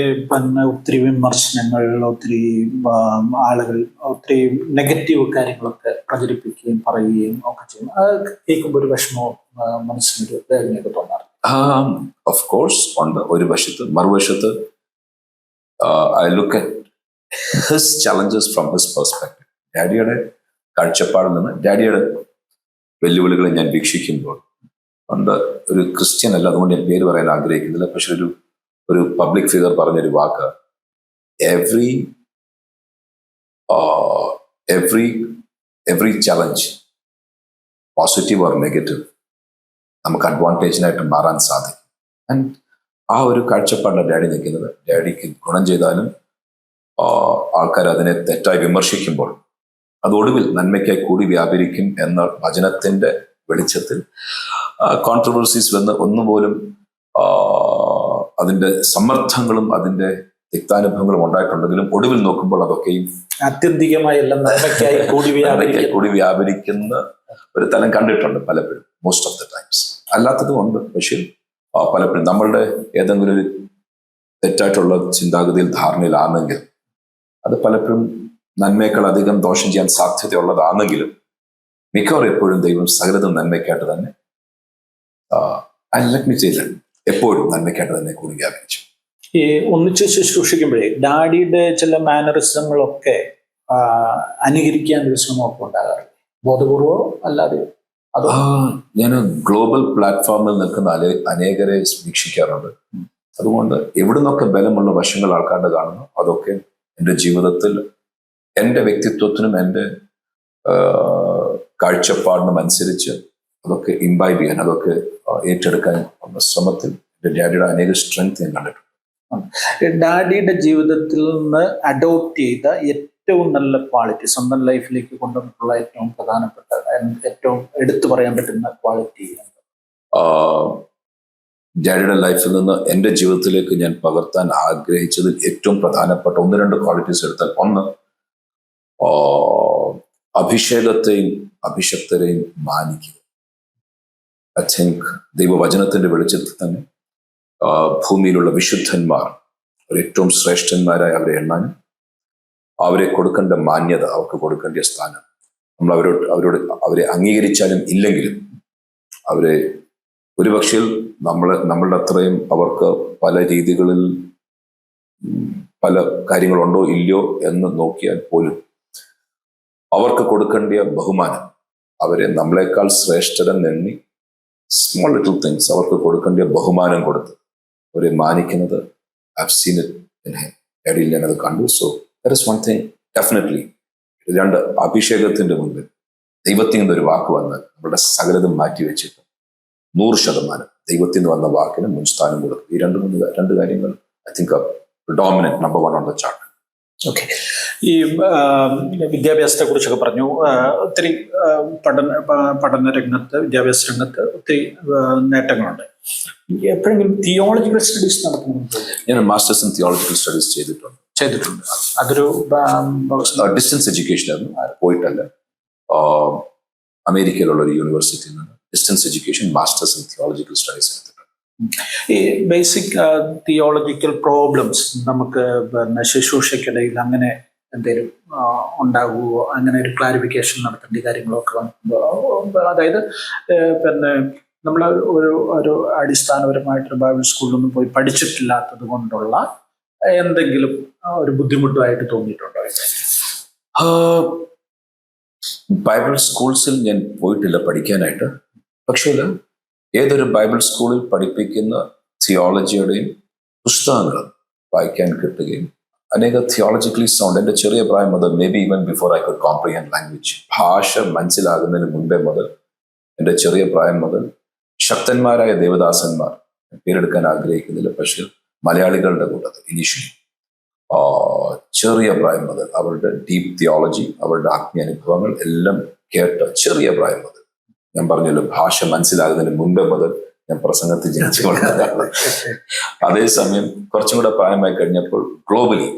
ഒത്തിരി വിമർശനങ്ങൾ, ഒത്തിരി ആളുകൾ ഒത്തിരി നെഗറ്റീവ് കാര്യങ്ങളൊക്കെ പ്രചരിപ്പിക്കുകയും പറയുകയും ഒക്കെ ചെയ്യും. അത് കേൾക്കുമ്പോൾ ഒരു വിഷമവും മനസ്സിനൊരു വേദനയൊക്കെ തോന്നാറ്. ഓഫ് കോഴ്സ് ഉണ്ട്. ഒരു വശത്ത്, മറുവശത്ത് I look at his challenges from his perspective. ഡാഡിയുടെ കാഴ്ചപ്പാടിൽ നിന്ന് ഡാഡിയുടെ വെല്ലുവിളികളെ ഞാൻ വീക്ഷിക്കുമ്പോൾ പണ്ട് ഒരു ക്രിസ്ത്യൻ അല്ല, അതുകൊണ്ട് ഞാൻ പേര് പറയാൻ ആഗ്രഹിക്കുന്നില്ല, പക്ഷെ ഒരു പബ്ലിക് ഫിഗർ പറഞ്ഞൊരു വാക്ക്, every challenge positive or negative നമുക്ക് അഡ്വാൻറ്റേജിനായിട്ട് മാറാൻ സാധിക്കും. ആൻഡ് ആ ഒരു കാഴ്ചപ്പാടിലാണ് ഡാഡി നിൽക്കുന്നത്. ഡാഡിക്ക് ഗുണം ചെയ്താലും ആൾക്കാർ അതിനെ തെറ്റായി വിമർശിക്കുമ്പോൾ അത് ഒടുവിൽ നന്മയ്ക്കായി കൂടി വ്യാപരിക്കും എന്ന വചനത്തിന്റെ വെളിച്ചത്തിൽ കോൺട്രവേഴ്സീസ് വന്ന് ഒന്നുപോലും അതിന്റെ സമ്മർദ്ദങ്ങളും അതിന്റെ തിക്താനുഭവങ്ങളും ഉണ്ടായിട്ടുണ്ടെങ്കിലും ഒടുവിൽ നോക്കുമ്പോൾ അതൊക്കെയും ആത്യന്തികമായി എല്ലാം നന്മയ്ക്കായി കൂടി വ്യാപരിക്കുന്ന ഒരു തലം കണ്ടിട്ടുണ്ട് പലപ്പോഴും, മോസ്റ്റ് ഓഫ് ദ ടൈംസ്. അല്ലാത്തതും ഉണ്ട്, പക്ഷേ പലപ്പോഴും നമ്മളുടെ ഏതെങ്കിലും ഒരു തെറ്റായിട്ടുള്ള ചിന്താഗതിയിൽ ധാരണയിലാണെങ്കിൽ അത് പലപ്പോഴും നന്മയേക്കാൾ അധികം ദോഷം ചെയ്യാൻ സാധ്യതയുള്ളതാണെങ്കിലും മിക്കവാറും എപ്പോഴും ദൈവം സകലതും നന്മയ്ക്കായിട്ട് തന്നെ എപ്പോഴും നന്മയ്ക്കായിട്ട് തന്നെ കൂടി വ്യാപരിച്ചു. ഈ ഒന്നിച്ച് ശുശ്രൂഷിക്കുമ്പോഴേ ഡാഡിയുടെ ചില മാനറിസങ്ങളൊക്കെ അനുകരിക്കാൻ ഒരു ശ്രമമൊക്കെ ഉണ്ടാകാറില്ല, ബോധപൂർവമോ അല്ലാതെ? ഞാൻ ഗ്ലോബൽ പ്ലാറ്റ്ഫോമിൽ നിൽക്കുന്ന അനേകരെ വീക്ഷിക്കാറുണ്ട്. അതുകൊണ്ട് എവിടെ നിന്നൊക്കെ ബലമുള്ള വശങ്ങൾ ആൾക്കാരുടെ കാണുന്നു അതൊക്കെ എൻ്റെ ജീവിതത്തിൽ എൻ്റെ വ്യക്തിത്വത്തിനും എൻ്റെ കാഴ്ചപ്പാടിനും അനുസരിച്ച് അതൊക്കെ ഇംബൈബ് ചെയ്യാൻ, അതൊക്കെ ഏറ്റെടുക്കാൻ ശ്രമത്തിൽ എൻ്റെ ഡാഡിയുടെ അനേക സ്ട്രെങ്ത് ഞാൻ കണ്ടിട്ടുണ്ട്. ഡാഡിയുടെ ജീവിതത്തിൽ നിന്ന് അഡോപ്റ്റ് ചെയ്ത ഏറ്റവും നല്ല ക്വാളിറ്റി, സ്വന്തം ലൈഫിലേക്ക് കൊണ്ടുവന്നിട്ടുള്ള ഏറ്റവും പ്രധാനപ്പെട്ട, ഏറ്റവും എടുത്തു പറയാൻ പറ്റുന്ന ക്വാളിറ്റി? ഡാഡിയുടെ ലൈഫിൽ നിന്ന് എൻ്റെ ജീവിതത്തിലേക്ക് ഞാൻ പകർത്താൻ ആഗ്രഹിച്ചതിൽ ഏറ്റവും പ്രധാനപ്പെട്ട 1-2 ക്വാളിറ്റീസ് എടുത്താൽ, ഒന്ന്, അഭിഷേകത്തെയും അഭിഷക്തരെയും മാനിക്കുക. ഐ തിങ്ക് ദൈവവചനത്തിന്റെ വെളിച്ചത്തിൽ തന്നെ ഭൂമിയിലുള്ള വിശുദ്ധന്മാർ ഏറ്റവും ശ്രേഷ്ഠന്മാരായി അവരെ എണ്ണാനും അവരെ കൊടുക്കേണ്ട മാന്യത, അവർക്ക് കൊടുക്കേണ്ട സ്ഥാനം, നമ്മൾ അവരെ അംഗീകരിച്ചാലും ഇല്ലെങ്കിലും അവരെ ഒരുപക്ഷെ നമ്മളുടെ അത്രയും അവർക്ക് പല രീതികളിൽ പല കാര്യങ്ങളുണ്ടോ ഇല്ലയോ എന്ന് നോക്കിയാൽ പോലും അവർക്ക് കൊടുക്കേണ്ട ബഹുമാനം, അവരെ നമ്മളെക്കാൾ ശ്രേഷ്ഠരെന്നെണ്ണി സ്മോൾ ലിറ്റിൽ തിങ്സ് അവർക്ക് കൊടുക്കേണ്ട ബഹുമാനം കൊടുത്ത് അവരെ മാനിക്കുന്നത് I've seen it in him. ഡാഡിയിൽ ഞാനത് കണ്ടു. So that is one thing definitely. 2, അഭിഷേകത്തിന്റെ മുൻപിൽ ദൈവത്തിൽ നിന്നൊരു വാക്ക് വന്നാൽ നമ്മുടെ സകലതും മാറ്റിവെച്ചിട്ട് 100% ദൈവത്തിൽ നിന്ന് വന്ന വാക്കിന് മുൻസ്ഥാനം കൊടുക്കും. ഈ രണ്ട് കാര്യങ്ങൾ I think predominant number 1 on the chart. Okay. ഈ വിദ്യാഭ്യാസത്തെ കുറിച്ചൊക്കെ പറഞ്ഞു. ഒത്തിരി പഠന രംഗത്ത്, വിദ്യാഭ്യാസ രംഗത്ത് ഒത്തിരി നേട്ടങ്ങളുണ്ട്. എപ്പോഴെങ്കിലും തിയോളജിക്കൽ സ്റ്റഡീസ് നടത്തുന്നുണ്ട്? ഞാൻ മാസ്റ്റേഴ്സ് ഇൻ തിയോളജിക്കൽ സ്റ്റഡീസ് ചെയ്തിട്ടുണ്ട്. അതൊരു ഡിസ്റ്റൻസ് എഡ്യൂക്കേഷൻ ആയിരുന്നു, പോയിട്ടല്ല. അമേരിക്കയിലുള്ള ഒരു യൂണിവേഴ്സിറ്റിയിൽ നിന്ന് distance education masters in theological studies എടുത്തിട്ടുണ്ട്. ഈ ബേസിക് തിയോളജിക്കൽ പ്രോബ്ലംസ് നമുക്ക് ശുശ്രൂഷയ്ക്കിടയിൽ അങ്ങനെ എന്തെങ്കിലും ഉണ്ടാകുമോ? അങ്ങനെ ഒരു ക്ലാരിഫിക്കേഷൻ നടത്തേണ്ട കാര്യങ്ങളൊക്കെ, അതായത് നമ്മൾ ഒരു അടിസ്ഥാനപരമായിട്ടൊരു ബൈബിൾ സ്കൂളിലൊന്നും പോയി പഠിച്ചിട്ടില്ലാത്തത് കൊണ്ടുള്ള എന്തെങ്കിലും ഒരു ബുദ്ധിമുട്ടായിട്ട് തോന്നിയിട്ടുണ്ടോ? ബൈബിൾ സ്കൂൾസിൽ ഞാൻ പോയിട്ടില്ല പഠിക്കാനായിട്ട്. പക്ഷേ ഏതൊരു ബൈബിൾ സ്കൂളിൽ പഠിപ്പിക്കുന്ന തിയോളജിയുടെയും പുസ്തകങ്ങൾ വായിക്കാൻ കിട്ടുകയും അനേക തിയോളജിക്കലി സൗണ്ട്, എൻ്റെ ചെറിയ പ്രായം മുതൽ, may be even before I could comprehend language, ഭാഷ മനസ്സിലാകുന്നതിന് മുൻപേ മുതൽ, എൻ്റെ ചെറിയ പ്രായം മുതൽ ശക്തന്മാരായ ദേവദാസന്മാർ, പേരെടുക്കാൻ ആഗ്രഹിക്കുന്നില്ല, പക്ഷേ മലയാളികളുടെ കൂട്ടത്തിൽ ഇനീഷ്യലി ചെറിയ പ്രായം മുതൽ അവരുടെ ഡീപ് തിയോളജി, അവരുടെ ആത്മീയാനുഭവങ്ങൾ എല്ലാം കേട്ട് ചെറിയ പ്രായം മുതൽ, ഞാൻ പറഞ്ഞല്ലോ ഭാഷ മനസ്സിലാകുന്നതിന് മുൻപേ മുതൽ ഞാൻ പ്രസംഗത്തിൽ ജനിച്ചു വളർന്നതാണ്. അതേസമയം കുറച്ചും കൂടെ പ്രായമായി കഴിഞ്ഞപ്പോൾ ഗ്ലോബലി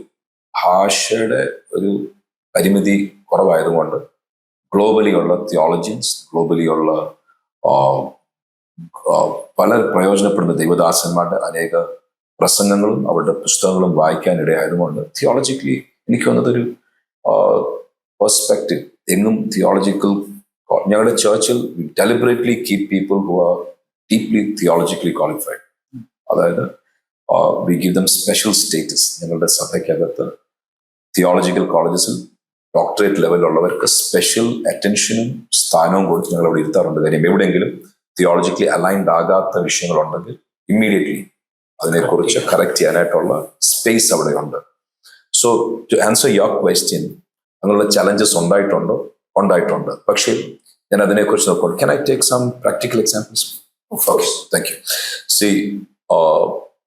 ഭാഷയുടെ ഒരു പരിമിതി കുറവായതുകൊണ്ട് ഗ്ലോബലിയുള്ള തിയോളജിയൻസ്, ഗ്ലോബലിയുള്ള പല പ്രയോജനപ്പെടുന്ന ദൈവദാസന്മാരുടെ അനേക പ്രസംഗങ്ങളും അവരുടെ പുസ്തകങ്ങളും വായിക്കാൻ ഇടയായതുകൊണ്ട് തിയോളജിക്കലി എനിക്ക് വന്നതൊരു പെർസ്പെക്റ്റീവ്. എങ്ങും തിയോളജിക്കൽ, ഞങ്ങളുടെ ചർച്ചിൽ deliberately keep people who are deeply theologically qualified. അതായത് we give them special status. ഞങ്ങളുടെ സഭയ്ക്കകത്ത് തിയോളജിക്കൽ കോളേജസിൽ ഡോക്ടറേറ്റ് ലെവലിലുള്ളവർക്ക് സ്പെഷ്യൽ അറ്റൻഷനും സ്ഥാനവും കൊടുത്ത് ഞങ്ങൾ അവിടെ ഇരുത്താറുണ്ട്. കാര്യം എവിടെയെങ്കിലും തിയോളജിക്കലി അലൈൻഡ് ആകാത്ത വിഷയങ്ങളുണ്ടെങ്കിൽ ഇമ്മീഡിയറ്റ്ലി അതിനെക്കുറിച്ച് കറക്റ്റ് ചെയ്യാനായിട്ടുള്ള സ്പേസ് അവിടെയുണ്ട്. So to answer your question, അങ്ങനെയുള്ള ചലഞ്ചസ് ഉണ്ടായിട്ടുണ്ട്. പക്ഷേ ഞാൻ അതിനെക്കുറിച്ച് നോക്കണം. Can I take some practical examples? Okay, thank you. See,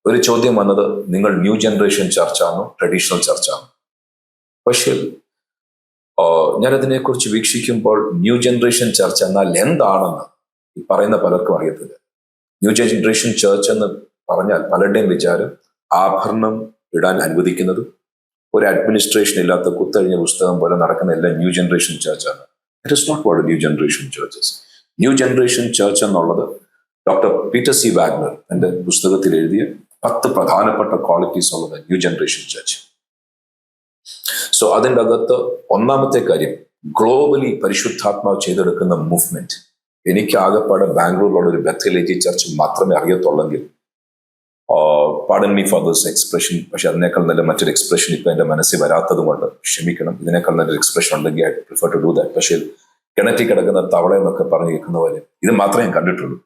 ഒരു ചോദ്യം വന്നത്, നിങ്ങൾ ന്യൂ ജനറേഷൻ ചർച്ചാണോ ട്രഡീഷണൽ ചർച്ചാണോ? പക്ഷേ ഞാനതിനെക്കുറിച്ച് വീക്ഷിക്കുമ്പോൾ ന്യൂ ജനറേഷൻ ചർച്ച എന്നാൽ എന്താണെന്ന് ഈ പറയുന്ന പലർക്കും അറിയത്തില്ല. ന്യൂ ജനറേഷൻ ചർച്ച് എന്ന് പറഞ്ഞാൽ പലരുടെയും വിചാരം ആഭരണം ഇടാൻ അനുവദിക്കുന്നതും ഒരു അഡ്മിനിസ്ട്രേഷൻ ഇല്ലാത്ത കുത്തഴിഞ്ഞ പുസ്തകം പോലെ നടക്കുന്ന എല്ലാം ന്യൂ ജനറേഷൻ ചർച്ചാണ്. It is not what new generation churches. New generation church എന്നുള്ളത് ഡോക്ടർ പീറ്റർ സി വാഗ്നർ എൻ്റെ പുസ്തകത്തിൽ എഴുതിയ 10 പ്രധാനപ്പെട്ട ക്വാളിറ്റീസ് ഉള്ളത് ന്യൂ ജനറേഷൻ ചർച്ച്. സോ അതിൻ്റെ അകത്ത് ഒന്നാമത്തെ കാര്യം, ഗ്ലോബലി പരിശുദ്ധാത്മാവ് ചെയ്തെടുക്കുന്ന മൂവ്മെന്റ്. എനിക്ക് ആകെപ്പാടെ ബാംഗ്ലൂരിലുള്ള ഒരു ബെത്തലേജി ചർച്ച് മാത്രമേ അറിയത്തുള്ളെങ്കിൽ, pardon me for this expression, പക്ഷെ അതിനേക്കാൾ നല്ല മറ്റൊരു എക്സ്പ്രഷൻ ഇപ്പം എൻ്റെ മനസ്സിൽ വരാത്തത് കൊണ്ട് ക്ഷമിക്കണം. ഇതിനേക്കാൾ നല്ലൊരു എക്സ്പ്രഷൻ ഉണ്ടെങ്കിൽ I prefer to do that. പക്ഷേ കിണറ്റി കിടക്കുന്ന തവള എന്നൊക്കെ പറഞ്ഞു കേൾക്കുന്ന പോലെ ഇത് മാത്രമേ ഞാൻ കണ്ടിട്ടുള്ളൂ.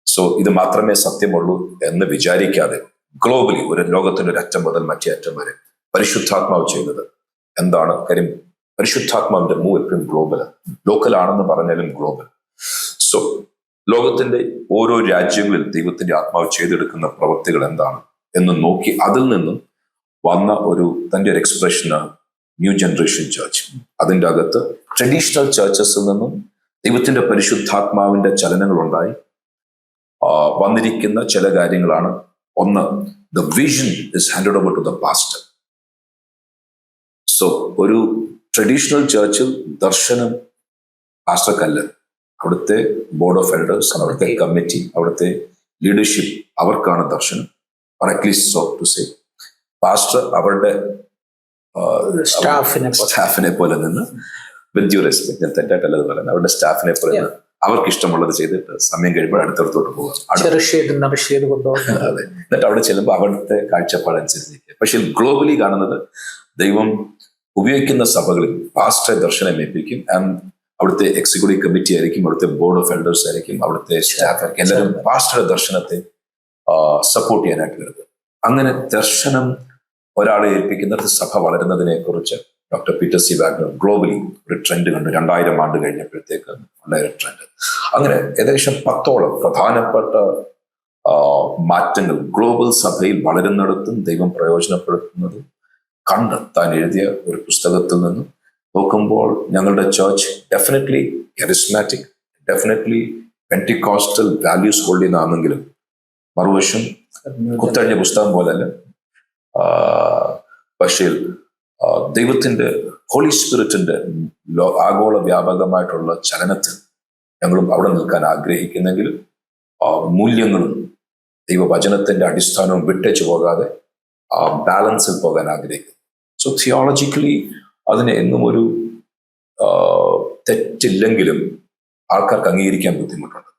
സോ ഇത് മാത്രമേ സത്യമുള്ളൂ എന്ന് വിചാരിക്കാതെ ഗ്ലോബലി ഒരു ലോകത്തിന്റെ ഒരു അറ്റം മുതൽ മറ്റേ അറ്റം വരെ പരിശുദ്ധാത്മാവ് ചെയ്തത് എന്താണ്? കാര്യം പരിശുദ്ധാത്മാവിന്റെ മൂവ് എപ്പോഴും ഗ്ലോബൽ, ലോക്കൽ ആണെന്ന് പറഞ്ഞാലും ഗ്ലോബൽ. സോ ലോകത്തിന്റെ ഓരോ രാജ്യങ്ങളിൽ ദൈവത്തിന്റെ ആത്മാവ് ചെയ്തെടുക്കുന്ന പ്രവൃത്തികൾ എന്താണ് എന്ന് നോക്കി അതിൽ നിന്നും വന്ന തന്റെ ഒരു എക്സ്പ്രഷനാണ് ന്യൂ ജനറേഷൻ ചർച്ച്. അതിൻ്റെ അകത്ത് ട്രഡീഷണൽ ചർച്ചസിൽ നിന്നും ദൈവത്തിന്റെ പരിശുദ്ധാത്മാവിന്റെ ചലനങ്ങൾ ഉണ്ടായി വന്നിരിക്കുന്ന ചില കാര്യങ്ങളാണ്. ഒന്ന്, the vision is handed over to the pastor. So ഒരു ട്രഡീഷണൽ ചർച്ചിൽ ദർശനം പാസ്റ്റർക്കല്ല, അവിടുത്തെ ബോർഡ് ഓഫ് എൽഡേഴ്സ്, അവിടുത്തെ കമ്മിറ്റി, അവിടുത്തെ ലീഡർഷിപ്പ്, അവർക്കാണ് ദർശനം. At least so to say, pastor അവരുടെ സ്റ്റാഫിനെ പോലെ നിന്ന്, വിത്ത് ഡ്യൂ റെസ്പെക്ട്, ഞാൻ തെറ്റായിട്ടല്ലത് പറയുന്നത്, അവരുടെ സ്റ്റാഫിനെ പോലെ നിന്ന് അവർക്ക് ഇഷ്ടമുള്ളത് ചെയ്തിട്ട് സമയം കഴിയുമ്പോൾ അടുത്തടുത്തോട്ട് പോകാം. അതെ, എന്നിട്ട് അവിടെ ചെല്ലുമ്പോൾ അവിടുത്തെ കാഴ്ചപ്പാടനുസരിച്ച്. പക്ഷെ ഗ്ലോബലി കാണുന്നത് ദൈവം ഉപയോഗിക്കുന്ന സഭകളിൽ പാസ്റ്ററെ ദർശനം ഏൽപ്പിക്കും. ആൻഡ് അവിടുത്തെ എക്സിക്യൂട്ടീവ് കമ്മിറ്റി ആയിരിക്കും, അവിടുത്തെ ബോർഡ് ഓഫ് എൽഡേഴ്സ് ആയിരിക്കും, അവിടുത്തെ സ്റ്റാഫ് ആയിരിക്കും, എല്ലാവരും പാസ്റ്ററുടെ ദർശനത്തെ സപ്പോർട്ട് ചെയ്യാനായിട്ട് വരുന്നത്. അങ്ങനെ ദർശനം ഒരാളെ ഏൽപ്പിക്കുന്നത് സഭ വളരുന്നതിനെ കുറിച്ച് doctor Peter C Wagner globally ഒരു ട്രെൻഡ് കണ്ടു. 2000 ആണ്ട് കഴിഞ്ഞപ്പോഴത്തേക്ക് ഉണ്ടായ ട്രെൻഡ്. അങ്ങനെ ഏകദേശം 10ഓളം പ്രധാനപ്പെട്ട മാറ്റങ്ങൾ ഗ്ലോബൽ സഭയിൽ വളരുന്നിടത്തും ദൈവം പ്രയോജനപ്പെടുത്തുന്നതും കണ്ട് താൻ എഴുതിയ ഒരു പുസ്തകത്തിൽ നിന്നും നോക്കുമ്പോൾ ഞങ്ങളുടെ church definitely charismatic, definitely pentecostal values hold ചെയ്യുന്നതാണെങ്കിലും മറുവശം കുത്തഴിഞ്ഞ പുസ്തകം പോലല്ല. പക്ഷേ ദൈവത്തിന്റെ ഹോളി സ്പിരിറ്റിന്റെ ആഗോള വ്യാപകമായിട്ടുള്ള ചലനത്തിൽ ഞങ്ങളും അവിടെ നിൽക്കാൻ ആഗ്രഹിക്കുന്നെങ്കിലും മൂല്യങ്ങളും ദൈവവചനത്തിന്റെ അടിസ്ഥാനവും വിട്ടേച്ചു പോകാതെ ബാലൻസിൽ പോകാൻ ആഗ്രഹിക്കുന്നു. സോ തിയോളജിക്കലി അതിന് എന്നും ഒരു തെറ്റില്ലെങ്കിലും ആൾക്കാർക്ക് അംഗീകരിക്കാൻ ബുദ്ധിമുട്ടുണ്ട്.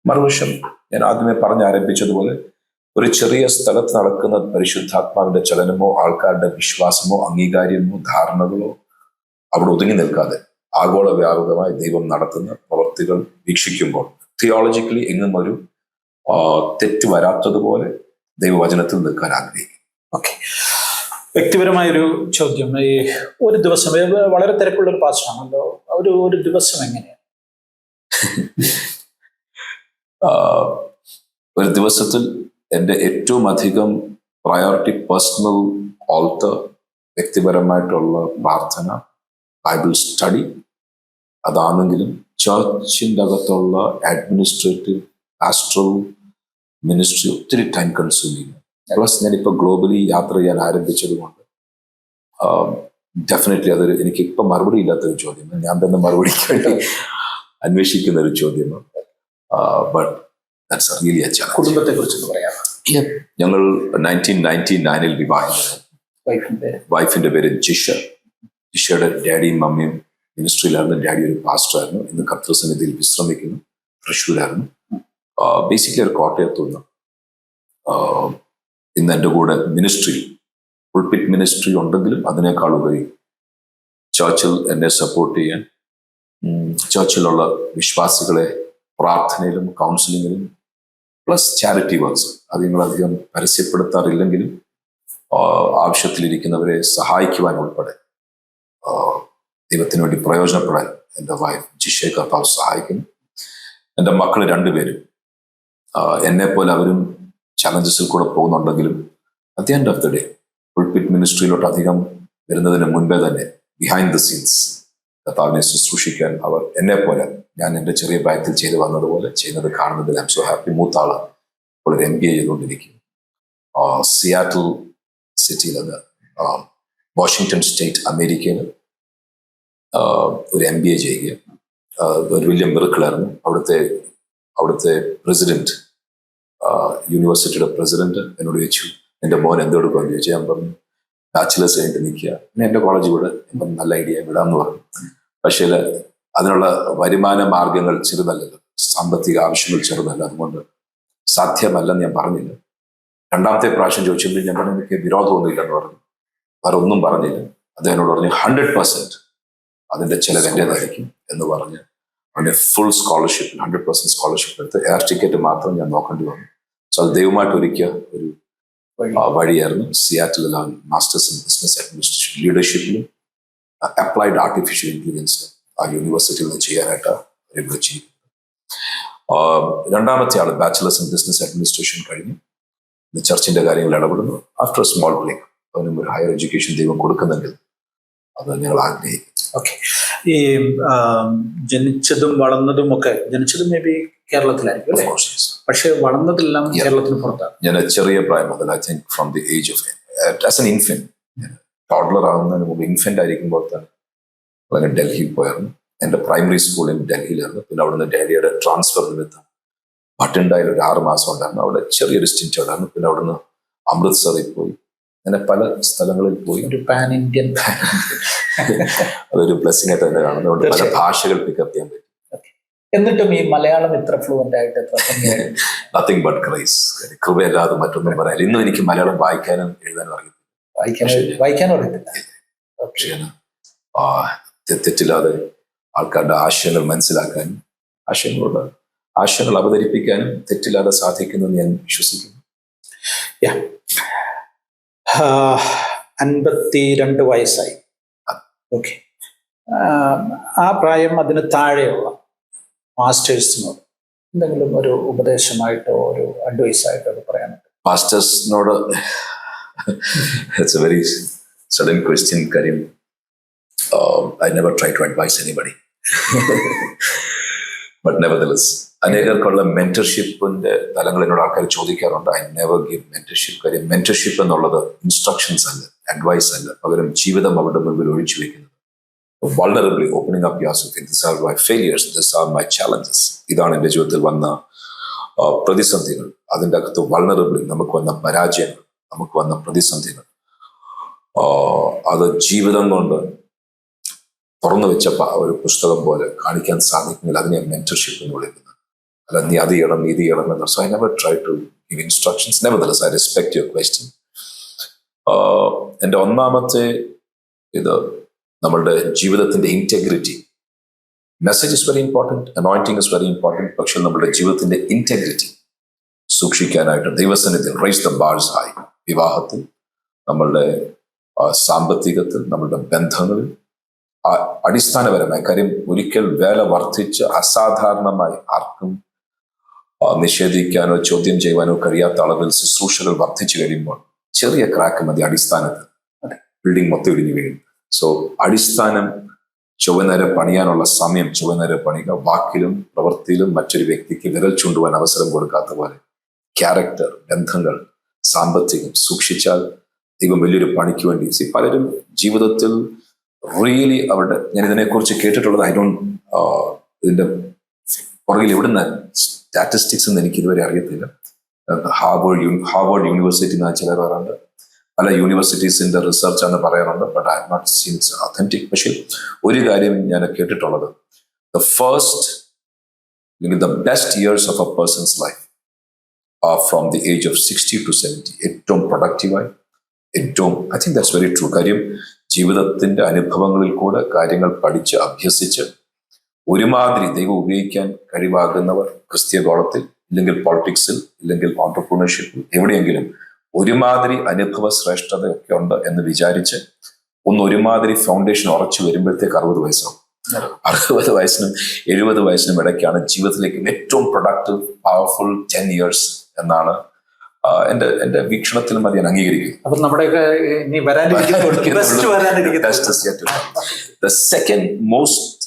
മറുവശം ഞാൻ ആദ്യമേ ആരംഭിച്ചതുപോലെ ഒരു ചെറിയ സ്ഥലത്ത് നടക്കുന്ന പരിശുദ്ധാത്മാവിന്റെ ചലനമോ ആൾക്കാരുടെ വിശ്വാസമോ അംഗീകാര്യമോ ധാരണകളോ അവിടെ ഒതുങ്ങി നിൽക്കാതെ ആഗോള വ്യാപകമായി ദൈവം നടത്തുന്ന പ്രവൃത്തികൾ വീക്ഷിക്കുമ്പോൾ തിയോളജിക്കലി എങ്ങും ഒരു തെറ്റ് വരാത്തതുപോലെ ദൈവവചനത്തിൽ നിൽക്കാൻ ആഗ്രഹിക്കും. ഓക്കെ, വ്യക്തിപരമായൊരു ചോദ്യം. ഈ ഒരു ദിവസം വളരെ തിരക്കുള്ള ഒരു പാസ്റ്ററാണല്ലോ, ഒരു ദിവസം എങ്ങനെയാണ്? ഒരു ദിവസത്തിൽ എൻ്റെ ഏറ്റവും അധികം പ്രയോറിറ്റി പേഴ്സണൽ ഓൾട്ടർ, വ്യക്തിപരമായിട്ടുള്ള പ്രാർത്ഥന, ബൈബിൾ സ്റ്റഡി അതാണെങ്കിലും ചർച്ചിൻ്റെ അകത്തുള്ള അഡ്മിനിസ്ട്രേറ്റീവ് പാസ്റ്ററൽ മിനിസ്ട്രി ഒത്തിരി ടൈം കൺസ്യൂമിങ്. പ്ലസ് ഞാനിപ്പോൾ ഗ്ലോബലി യാത്ര ചെയ്യാൻ ആരംഭിച്ചതുകൊണ്ട് ഡെഫിനറ്റ്ലി അതൊരു എനിക്കിപ്പോൾ മറുപടി ഇല്ലാത്തൊരു ചോദ്യമാണ്. ഞാൻ തന്നെ മറുപടിക്ക് വേണ്ടി അന്വേഷിക്കുന്ന ഒരു ചോദ്യമാണ്. But that's really A challenge. കുടുംബത്തെ കുറിച്ച് പറയാം. ഞങ്ങൾ 1999 വിവാഹിതരായി. വൈഫിന്റെ പേര് ജിഷ. ജിഷയുടെ ഡാഡിയും മമ്മിയും മിനിസ്ട്രിയിലായിരുന്നു. ഡാഡി ഒരു പാസ്റ്ററായിരുന്നു. ഇന്ന് കർത്തൃസന്നിധിയിൽ വിശ്രമിക്കുന്നു. തൃശ്ശൂരായിരുന്നു. ബേസിക്കലി ഒരു കോട്ടയത്തുനിന്ന്. ഇന്ന് എൻ്റെ കൂടെ മിനിസ്ട്രി, പുൾപിറ്റ് മിനിസ്ട്രി ഉണ്ടെങ്കിലും അതിനേക്കാൾ ഉപരി ചർച്ചിൽ എന്നെ സപ്പോർട്ട് ചെയ്യാൻ, ചർച്ചിലുള്ള വിശ്വാസികളെ പ്രാർത്ഥനയിലും കൗൺസിലിങ്ങിലും പ്ലസ് ചാരിറ്റി വർക്ക്സ് അത് നിങ്ങളധികം പരസ്യപ്പെടുത്താറില്ലെങ്കിലും ആവശ്യത്തിലിരിക്കുന്നവരെ സഹായിക്കുവാൻ ഉൾപ്പെടെ ദൈവത്തിന് വേണ്ടി പ്രയോജനപ്പെടാൻ എൻ്റെ വൈഫ് ജിഷയെ കർത്താവ് സഹായിക്കുന്നു. എൻ്റെ മക്കൾ രണ്ടുപേരും എന്നെപ്പോലെ അവരും ചലഞ്ചസിൽ കൂടെ പോകുന്നുണ്ടെങ്കിലും at the end of the day pulpit മിനിസ്ട്രിയിലോട്ട് അധികം വരുന്നതിന് മുൻപേ തന്നെ ബിഹൈൻഡ് ദ സീൻസ് കർത്താവിനെ ശുശ്രൂഷിക്കാൻ അവർ എന്നെപ്പോലെ ഞാൻ എൻ്റെ ചെറിയ പ്രായത്തിൽ ചെയ്തു വന്നതുപോലെ ചെയ്യുന്നത് കാണുന്നതിൽ ഐ എം സോ ഹാപ്പി. മൂത്താള് ഇപ്പോൾ ഒരു MBA ചെയ്തുകൊണ്ടിരിക്കും സിയാറ്റിൽ സിറ്റിയിൽ, വാഷിങ്ടൺ സ്റ്റേറ്റ് അമേരിക്കയിൽ ഒരു MBA ചെയ്യുക. ഒരു വലിയ മിറക്കിളായിരുന്നു. അവിടുത്തെ പ്രസിഡന്റ്, യൂണിവേഴ്സിറ്റിയുടെ പ്രസിഡന്റ് എന്നോട് ചോദിച്ചു എൻ്റെ മോൻ എന്തെടുക്കുമെന്ന് ചോദിച്ചു. ഞാൻ പറഞ്ഞു ബാച്ചിലേഴ്സ് കഴിഞ്ഞിട്ട് നിൽക്കുക, പിന്നെ എൻ്റെ കോളേജ് വിട്, നല്ല ഐഡിയ വിടാമെന്ന് പറഞ്ഞു. പക്ഷേ അതിനുള്ള വരുമാന മാർഗങ്ങൾ ചെറുതല്ലല്ലോ, സാമ്പത്തിക ആവശ്യങ്ങൾ ചെറുതല്ല, അതുകൊണ്ട് സാധ്യമല്ലെന്ന് ഞാൻ പറഞ്ഞില്ല. രണ്ടാമത്തെ പ്രാവശ്യം ചോദിച്ചപ്പോൾ ഞാൻ പറഞ്ഞു എനിക്ക് വിരോധമൊന്നുമില്ലെന്ന് പറഞ്ഞു. വേറെ ഒന്നും പറഞ്ഞില്ല. അദ്ദേഹം എന്നോട് പറഞ്ഞു 100% അതിൻ്റെ ചിലവ് എൻ്റേതായിരിക്കും എന്ന് പറഞ്ഞ് അവൻ്റെ ഫുൾ സ്കോളർഷിപ്പ് 100% സ്കോളർഷിപ്പ് എടുത്ത് എയർ ടിക്കറ്റ് മാത്രം ഞാൻ നോക്കേണ്ടി വന്നു. സോ അത് ദൈവമായിട്ട് ഒരുക്കിയ ഒരു വഴിയായിരുന്നു. സിയാറ്റിലാണ് മാസ്റ്റേഴ്സ് ഇൻ ബിസിനസ് അഡ്മിനിസ്ട്രേഷൻ ലീഡർഷിപ്പിലും അപ്ലൈഡ് ആർട്ടിഫിഷ്യൽ ഇന്റലിജൻസിലും ആ യൂണിവേഴ്സിറ്റിയിൽ നിന്ന് ചെയ്യാനായിട്ട് അവരെ വിളിച്ചിരിക്കുന്നു. രണ്ടാമത്തെ ആൾ ബാച്ചിലേഴ്സ് ഇൻ ബിസിനസ് അഡ്മിനിസ്ട്രേഷൻ കഴിഞ്ഞു ചർച്ചിന്റെ കാര്യങ്ങൾ ഇടപെടുന്നു. ആഫ്റ്റർ എ സ്മോൾ ബ്രേക്ക് അവനും ഒരു ഹയർ എഡ്യൂക്കേഷൻ ദൈവം കൊടുക്കുന്നെങ്കിൽ അത് ഞങ്ങൾ ആഗ്രഹിക്കും. ഓക്കെ. ഈ ജനിച്ചതും വളർന്നതും ഒക്കെ, ജനിച്ചതും മേ ബി കേരളത്തിലായിരിക്കും അല്ലേ? പക്ഷെ വളർന്നതെല്ലാം കേരളത്തിന് പുറത്താണ്. ഞാൻ ചെറിയ പ്രായം മുതൽ I think from the age of as an infant, toddler ആകുന്നതിന് മുമ്പ് ഇൻഫന്റ് ആയിരിക്കുമ്പോൾ തന്നെ ഡൽഹിയിൽ പോയിരുന്നു. എൻ്റെ പ്രൈമറി സ്കൂളിൽ ഡൽഹിയിലായിരുന്നു. പിന്നെ അവിടുന്ന് ഡൽഹിയുടെ ട്രാൻസ്ഫർ നിമിത്തം ഭട്ടിണ്ടായിൽ ഒരു 6 മാസം ഉണ്ടായിരുന്നു. അവിടെ ചെറിയൊരു സ്റ്റിൻറ്റ് ഉണ്ടായിരുന്നു. പിന്നെ അവിടുന്ന് അമൃത്സറിൽ പോയി, അങ്ങനെ പല സ്ഥലങ്ങളിൽ പോയി. ഒരു പാൻ ഇന്ത്യൻ അതൊരു ബ്ലെസ്സിംഗ് ആയിട്ട് തന്നെ കാണുന്നതുകൊണ്ട് പല ഭാഷകൾ പിക്കപ്പ് ചെയ്യാൻ പറ്റും. എന്നിട്ടും ഈ മലയാളം ഇത്ര ഫ്ലുവന്റ് ആയിട്ട് നത്തിങ് ബട്ട് ക്രൈസ്, കൃപയല്ലാതെ മറ്റൊന്നും പറയാൻ. ഇന്നും എനിക്ക് മലയാളം വായിക്കാനും എഴുതാനും വായിക്കാനും അറിയത്തില്ല. പക്ഷേ തെറ്റില്ലാതെ ആൾക്കാരുടെ ആശയങ്ങൾ മനസ്സിലാക്കാനും ആശയങ്ങൾ അവതരിപ്പിക്കാനും തെറ്റില്ലാതെ സാധിക്കുമെന്ന് ഞാൻ വിശ്വസിക്കുന്നു. 52 വയസ്സായി. ഓക്കെ. ആ പ്രായം അതിന് താഴെയുള്ള മാസ്റ്റേഴ്സിനോട് എന്തെങ്കിലും ഒരു ഉപദേശമായിട്ടോ ഒരു അഡ്വൈസായിട്ടോ അത് പറയാനുണ്ട്? മാസ്റ്റേഴ്സിനോട് it's a very sudden question. കാര്യം I never try to advise anybody. But nevertheless, അനേകർക്കുള്ള മെന്റർഷിപ്പിന്റെ തലങ്ങൾ എന്നോട് ആൾക്കാർ ചോദിക്കാറുണ്ട്. ഐ നെവർ ഗിവ് മെന്റർഷിപ്പ്. കാര്യം മെന്റർഷിപ്പ് എന്നുള്ളത് ഇൻസ്ട്രക്ഷൻസ് അല്ല, അഡ്വൈസ് അല്ല, പകരം ജീവിതം അവരുടെ മുമ്പിൽ ഒഴിച്ചു വെക്കുന്നത്. Vulnerably opening up yourself. These are my failures, these are my challenges. ഇതാണ് എൻ്റെ ജീവിതത്തിൽ വന്ന പ്രതിസന്ധികൾ. അതിൻ്റെ അകത്ത് vulnerably നമുക്ക് വന്ന പരാജയങ്ങൾ, നമുക്ക് വന്ന പ്രതിസന്ധികൾ, അത് ജീവിതം കൊണ്ട് തുറന്നു വെച്ച ഒരു പുസ്തകം പോലെ കാണിക്കാൻ സാധിക്കുന്നില്ല. അതിനെ മെന്റർഷിപ്പ് എന്ന് വിളിക്കുന്നത്. അല്ല നീ അത് ചെയ്യണം ഇത് ചെയ്യണം എന്ന്. So I never try to give instructions. Nevertheless I respect your question. എൻ്റെ ഒന്നാമത്തെ ഇത് നമ്മളുടെ ജീവിതത്തിന്റെ integrity. Message is very important, anointing is very important. പക്ഷെ നമ്മളുടെ ജീവിതത്തിന്റെ ഇന്റഗ്രിറ്റി സൂക്ഷിക്കാനായിട്ട് ദൈവസന്നിധിയിൽ റൈസ് ദ ബാർസ് ഹൈ. വിവാഹത്തിൽ, നമ്മളുടെ സാമ്പത്തികത്തിൽ, നമ്മളുടെ ബന്ധങ്ങളിൽ അടിസ്ഥാനപരമായ കാര്യം. ഒരിക്കൽ വേല വർദ്ധിച്ച് അസാധാരണമായി ആർക്കും നിഷേധിക്കാനോ ചോദ്യം ചെയ്യുവാനോ കഴിയാത്ത അളവിൽ ശുശ്രൂഷകൾ വർദ്ധിച്ചു കഴിയുമ്പോൾ ചെറിയ ക്രാക്ക് മതി അടിസ്ഥാനത്തിൽ. ബിൽഡിംഗ് മൊത്തം ഇടിഞ്ഞു വീഴും. സോ അടിസ്ഥാനം ചുവനേരെ പണിയാനുള്ള സമയം ചുവനേരെ പണിയുക. വാക്കിലും പ്രവൃത്തിയിലും മറ്റൊരു വ്യക്തിക്ക് വിരൽ ചൂണ്ടുവാൻ അവസരം കൊടുക്കാത്ത പോലെ ക്യാരക്ടർ, ബന്ധങ്ങൾ, സാമ്പത്തികം സൂക്ഷിച്ചാൽ ദൈവം വലിയൊരു പണിക്ക് വേണ്ടി. പലരും ജീവിതത്തിൽ റിയലി അവരുടെ, ഞാൻ ഇതിനെക്കുറിച്ച് കേട്ടിട്ടുള്ളത്, ഇതിന്റെ പുറകിൽ എവിടുന്ന സ്റ്റാറ്റിസ്റ്റിക്സ് എന്ന് എനിക്ക് ഇതുവരെ അറിയത്തില്ല. ഹാർവേർഡ് യൂണിവേഴ്സിറ്റി എന്ന് ചിലർ പറയാറുണ്ട്, പല യൂണിവേഴ്സിറ്റീസിന്റെ റിസർച്ച് എന്ന് പറയാറുണ്ട്. But I have not seen its authentic. പക്ഷേ ഒരു കാര്യം ഞാൻ കേട്ടിട്ടുള്ളത്, ദ ഫസ്റ്റ് അല്ലെങ്കിൽ the best years of a person's life are from the age of 60 to 70. ഏറ്റവും പ്രൊഡക്റ്റീവായി, ഏറ്റവും, I think that's very true. കാര്യം ജീവിതത്തിന്റെ അനുഭവങ്ങളിൽ കൂടെ കാര്യങ്ങൾ പഠിച്ച് അഭ്യസിച്ച് ഒരുമാതിരി ദൈവം ഉപയോഗിക്കാൻ കഴിവാകുന്നവർ ക്രിസ്തീയ ഗോളത്തിൽ, ഇല്ലെങ്കിൽ പൊളിറ്റിക്സിൽ, ഇല്ലെങ്കിൽ ഓൺടർപ്രണർഷിപ്പിൽ, എവിടെയെങ്കിലും ഒരുമാതിരി അനുഭവ ശ്രേഷ്ഠതയൊക്കെ ഉണ്ട് എന്ന് വിചാരിച്ച് ഒരുമാതിരി ഫൗണ്ടേഷൻ ഉറച്ചു വരുമ്പോഴത്തേക്ക് 60 വയസ്സാവും. 60 വയസ്സിനും 70 വയസ്സിനും ഇടയ്ക്കാണ് ജീവിതത്തിലേക്ക് ഏറ്റവും പ്രൊഡക്റ്റീവ് പവർഫുൾ 10 years എന്നാണ് എന്റെ വീക്ഷണത്തിലും അത് ഞാൻ അംഗീകരിക്കുന്നു. അപ്പൊ നമ്മുടെയൊക്കെ ഇനി The second most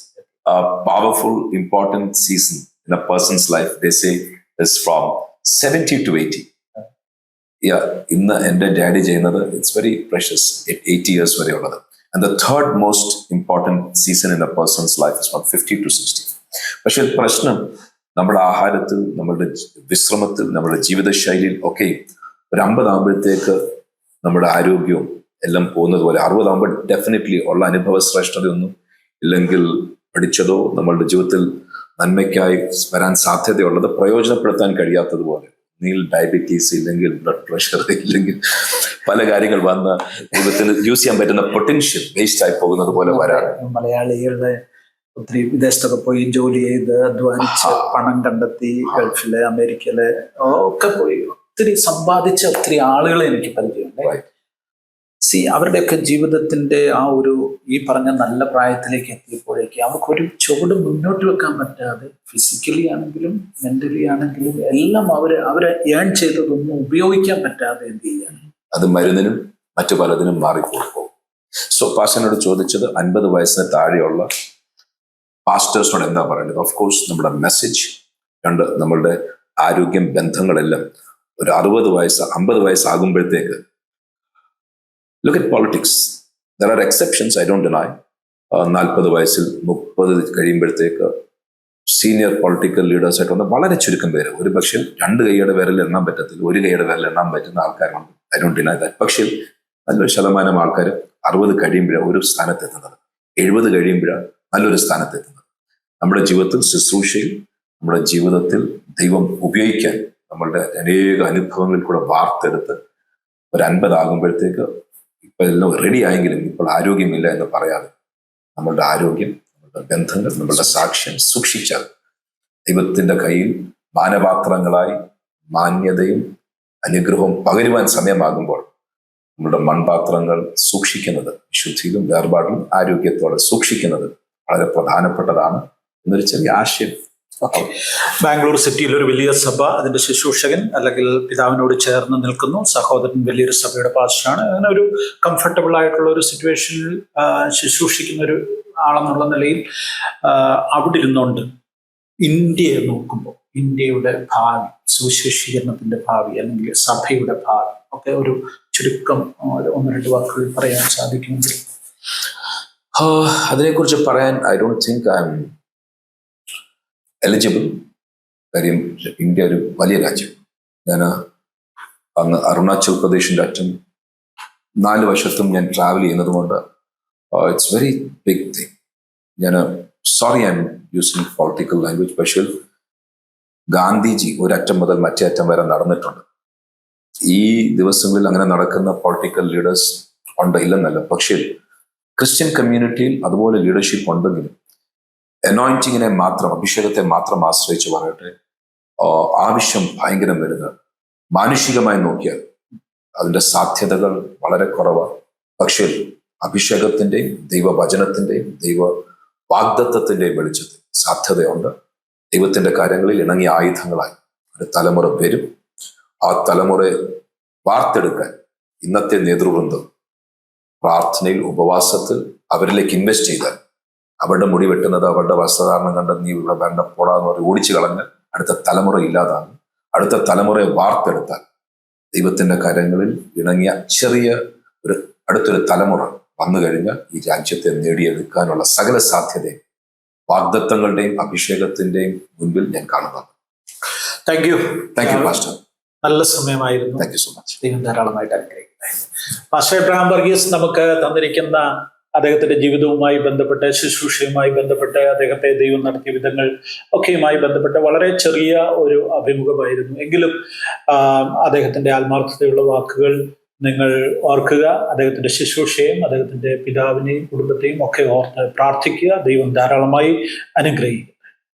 powerful important season in a person's life, they say, is from 70 to 80. ഇന്ന് എൻ്റെ ഡാഡി ചെയ്യുന്നത് ഇറ്റ്സ് വെരി പ്രഷ്യസ് 80 years വരെ ഉള്ളത്. And the third most important season in A person's life is from 50 to 60. പക്ഷെ പ്രശ്നം നമ്മുടെ ആഹാരത്തിൽ, നമ്മുടെ വിശ്രമത്തിൽ, നമ്മുടെ ജീവിതശൈലിയിൽ ഒക്കെ ഒരു 50 ആകുമ്പോഴത്തേക്ക് നമ്മുടെ ആരോഗ്യവും എല്ലാം പോകുന്നത് പോലെ 60 ആകുമ്പോൾ ഡെഫിനറ്റ്ലി ഉള്ള അനുഭവ ശ്രേഷ്ഠതയൊന്നും ഇല്ലെങ്കിൽ പഠിച്ചതോ നമ്മളുടെ ജീവിതത്തിൽ നന്മയ്ക്കായി വരാൻ സാധ്യതയുള്ളത് പ്രയോജനപ്പെടുത്താൻ കഴിയാത്തതുപോലെ, ഡയബറ്റീസ് ഇല്ലെങ്കിൽ ബ്ലഡ് പ്രഷർ ഇല്ലെങ്കിൽ പല കാര്യങ്ങൾ വന്ന് ജീവിതത്തിൽ യൂസ് ചെയ്യാൻ പറ്റുന്ന പൊട്ടൻഷ്യൽ വേസ്റ്റ് ആയി പോകുന്നത് പോലെ വരാൻ. മലയാളികളുടെ ഒത്തിരി വിദേശത്തൊക്കെ പോയി ജോലി ചെയ്ത് അധ്വാനിച്ച് പണം കണ്ടെത്തി ഗൾഫില്, അമേരിക്കയില് ഒക്കെ പോയി ഒത്തിരി സമ്പാദിച്ച ഒത്തിരി ആളുകളെ എനിക്ക് പരിചയമുണ്ട്. അവരുടെയൊക്കെ ജീവിതത്തിന്റെ ആ ഒരു ഈ പറഞ്ഞ നല്ല പ്രായത്തിലേക്ക് എത്തിയപ്പോഴേക്ക് അവർക്കൊരു ചുവട് മുന്നോട്ട് വെക്കാൻ പറ്റാതെ ഫിസിക്കലി ആണെങ്കിലും മെന്റലി ആണെങ്കിലും എല്ലാം അവരെ ഏൺ ചെയ്തതൊന്നും ഉപയോഗിക്കാൻ പറ്റാതെ എന്ത് ചെയ്യാൻ, അത് മരുന്നിനും മറ്റു പലതിനും മാറിപ്പോകും. സോ പാസ്റ്ററിനോട് ചോദിച്ചത് 50 വയസ്സിന് താഴെയുള്ള പാസ്റ്റേഴ്സിനോട് എന്താ പറയേണ്ടത്? ഓഫ് കോഴ്സ് നമ്മുടെ മെസ്സേജ് കണ്ട് നമ്മളുടെ ആരോഗ്യം, ബന്ധങ്ങളെല്ലാം ഒരു 60 വയസ്സ് 50 വയസ്സാകുമ്പോഴത്തേക്ക് look at politics. There are exceptions, I don't deny. 40 വയസ്സിൽ 30 കഴിയുമ്പോഴത്തേക്ക് സീനിയർ പൊളിറ്റിക്കൽ ലീഡേഴ്സ് ആയിട്ട് വളരെ ചുരുക്കം പേര്, ഒരു പക്ഷേ 2 കൈയുടെ വിരൽ എണ്ണാൻ പറ്റത്തില്ല, 1 കൈയുടെ വിരൽ എണ്ണാൻ പറ്റുന്ന ആൾക്കാരുണ്ട്. I don't deny that. പക്ഷേ നല്ലൊരു ശതമാനം ആൾക്കാർ 60 കഴിയുമ്പോഴാണ് ഒരു സ്ഥാനത്തെത്തുന്നത്, 70 കഴിയുമ്പോഴാണ് നല്ലൊരു സ്ഥാനത്തെത്തുന്നത്. നമ്മുടെ ജീവിതത്തിൽ ശുശ്രൂഷയിൽ, നമ്മുടെ ജീവിതത്തിൽ ദൈവം ഉപയോഗിക്കാൻ നമ്മളുടെ അനേക അനുഭവങ്ങളിൽ കൂടെ വാർത്തെടുത്ത് ഒരു 50 ആകുമ്പോഴത്തേക്ക് ഇപ്പൊ എല്ലാം റെഡി ആയെങ്കിലും ഇപ്പോൾ ആരോഗ്യമില്ല എന്ന് പറയാതെ നമ്മളുടെ ആരോഗ്യം, നമ്മളുടെ ബന്ധങ്ങൾ, നമ്മളുടെ സാക്ഷ്യം സൂക്ഷിച്ചാൽ ദൈവത്തിന്റെ കയ്യിൽ മാനപാത്രങ്ങളായി മാന്യതയും അനുഗ്രഹവും പകരുവാൻ സമയമാകുമ്പോൾ നമ്മുടെ മൺപാത്രങ്ങൾ സൂക്ഷിക്കുന്നത്, വിശുദ്ധിയിലും വേർപാടിലും ആരോഗ്യത്തോടെ സൂക്ഷിക്കുന്നത് വളരെ പ്രധാനപ്പെട്ടതാണ് എന്നൊരു ചെറിയ ആശയം. ബാംഗ്ലൂർ സിറ്റിയിൽ ഒരു വലിയ സഭ, അതിന്റെ ശുശ്രൂഷകൻ അല്ലെങ്കിൽ പിതാവിനോട് ചേർന്ന് നിൽക്കുന്നു, സഹോദരൻ വലിയൊരു സഭയുടെ പാസ്റ്ററാണ്. അങ്ങനെ ഒരു കംഫർട്ടബിൾ ആയിട്ടുള്ള ഒരു സിറ്റുവേഷനിൽ ശുശ്രൂഷിക്കുന്ന ഒരു ആളെന്നുള്ള നിലയിൽ അവിടെ ഇരുന്നുകൊണ്ട് ഇന്ത്യയെ നോക്കുമ്പോൾ ഇന്ത്യയുടെ ഭാവി, സുവിശേഷീകരണത്തിന്റെ ഭാവി അല്ലെങ്കിൽ സഭയുടെ ഭാവി ഒക്കെ ഒരു ചുരുക്കം 1-2 വാക്കുകൾ പറയാൻ സാധിക്കുമെങ്കിൽ അതിനെക്കുറിച്ച് പറയാൻ I don't think I M eligible. കാര്യം ഇന്ത്യ ഒരു വലിയ രാജ്യം. ഞാൻ അങ്ങ് അരുണാചൽ പ്രദേശിൻ്റെ അറ്റം 4 വശത്തും ഞാൻ ട്രാവൽ ചെയ്യുന്നത് കൊണ്ട് ഇറ്റ്സ് വെരി ബിഗ് തിങ്. ഞാൻ sorry I M using political language, പക്ഷേ ഗാന്ധിജി ഒരറ്റം മുതൽ മറ്റേ അറ്റം വരെ നടന്നിട്ടുണ്ട്. ഈ ദിവസങ്ങളിൽ അങ്ങനെ നടക്കുന്ന പൊളിറ്റിക്കൽ ലീഡേഴ്സ് ഉണ്ട്, ഇല്ലെന്നല്ല. പക്ഷേ ക്രിസ്ത്യൻ കമ്മ്യൂണിറ്റിയിൽ അതുപോലെ ലീഡർഷിപ്പ് ഉണ്ടെങ്കിലും അനോയിന്റിങ്ങിനെ മാത്രം, അഭിഷേകത്തെ മാത്രം ആശ്രയിച്ച് പറയട്ടെ, ആവശ്യം ഭയങ്കരം വരുന്നത്. മാനുഷികമായി നോക്കിയാൽ അതിൻ്റെ സാധ്യതകൾ വളരെ കുറവാണ്. പക്ഷേ അഭിഷേകത്തിൻ്റെയും ദൈവവചനത്തിൻ്റെയും ദൈവ വാഗ്ദത്തത്തിൻ്റെയും വെളിച്ചത്തിൽ സാധ്യതയുണ്ട്. ദൈവത്തിൻ്റെ കാര്യങ്ങളിൽ ഇണങ്ങിയ ആയുധങ്ങളായി ഒരു തലമുറ വരും. ആ തലമുറയെ വാർത്തെടുക്കാൻ ഇന്നത്തെ നേതൃവൃന്ദം പ്രാർത്ഥനയിൽ, ഉപവാസത്തിൽ അവരിലേക്ക് ഇൻവെസ്റ്റ് ചെയ്താൽ, അവരുടെ മുടി വെട്ടുന്നത്, അവരുടെ വസ്ത്രധാരണം കണ്ട് നീ ഇവിടെ വേണ്ട പോടാന്ന് പറഞ്ഞ് ഓടിച്ചു കളഞ്ഞ് അടുത്ത തലമുറ ഇല്ലാതാണ്. അടുത്ത തലമുറയെ വാർത്തെടുത്താൽ ദൈവത്തിന്റെ കാര്യങ്ങളിൽ ഇണങ്ങിയ ചെറിയ അടുത്തൊരു തലമുറ വന്നു കഴിഞ്ഞാൽ ഈ രാജ്യത്തെ നേടിയെടുക്കാനുള്ള സകല സാധ്യതയും വാഗ്ദത്തങ്ങളുടെയും അഭിഷേകത്തിന്റെയും മുൻപിൽ ഞാൻ കാണുന്നത്. Thank you pastor. നല്ല സമയമായിരുന്നു. Thank you so much. ദൈവം ധാരാളമായിട്ട് അനുഗ്രഹിക്കട്ടെ. പാസ്റ്റർ എബ്രഹാം വർഗീസ് നമുക്ക് തന്നിരിക്കുന്ന അദ്ദേഹത്തിന്റെ ജീവിതവുമായി ബന്ധപ്പെട്ട്, ശുശ്രൂഷയുമായി ബന്ധപ്പെട്ട്, അദ്ദേഹത്തെ ദൈവം നടത്തിയ വിധങ്ങൾ ഒക്കെയുമായി ബന്ധപ്പെട്ട് വളരെ ചെറിയ ഒരു അഭിമുഖമായിരുന്നു. എങ്കിലും അദ്ദേഹത്തിന്റെ ആത്മാർത്ഥതയുള്ള വാക്കുകൾ നിങ്ങൾ ഓർക്കുക, അദ്ദേഹത്തിന്റെ ശുശ്രൂഷയും അദ്ദേഹത്തിന്റെ പിതാവിനെയും കുടുംബത്തെയും ഒക്കെ ഓർത്ത് പ്രാർത്ഥിക്കുക. ദൈവം ധാരാളമായി അനുഗ്രഹിക്കുക.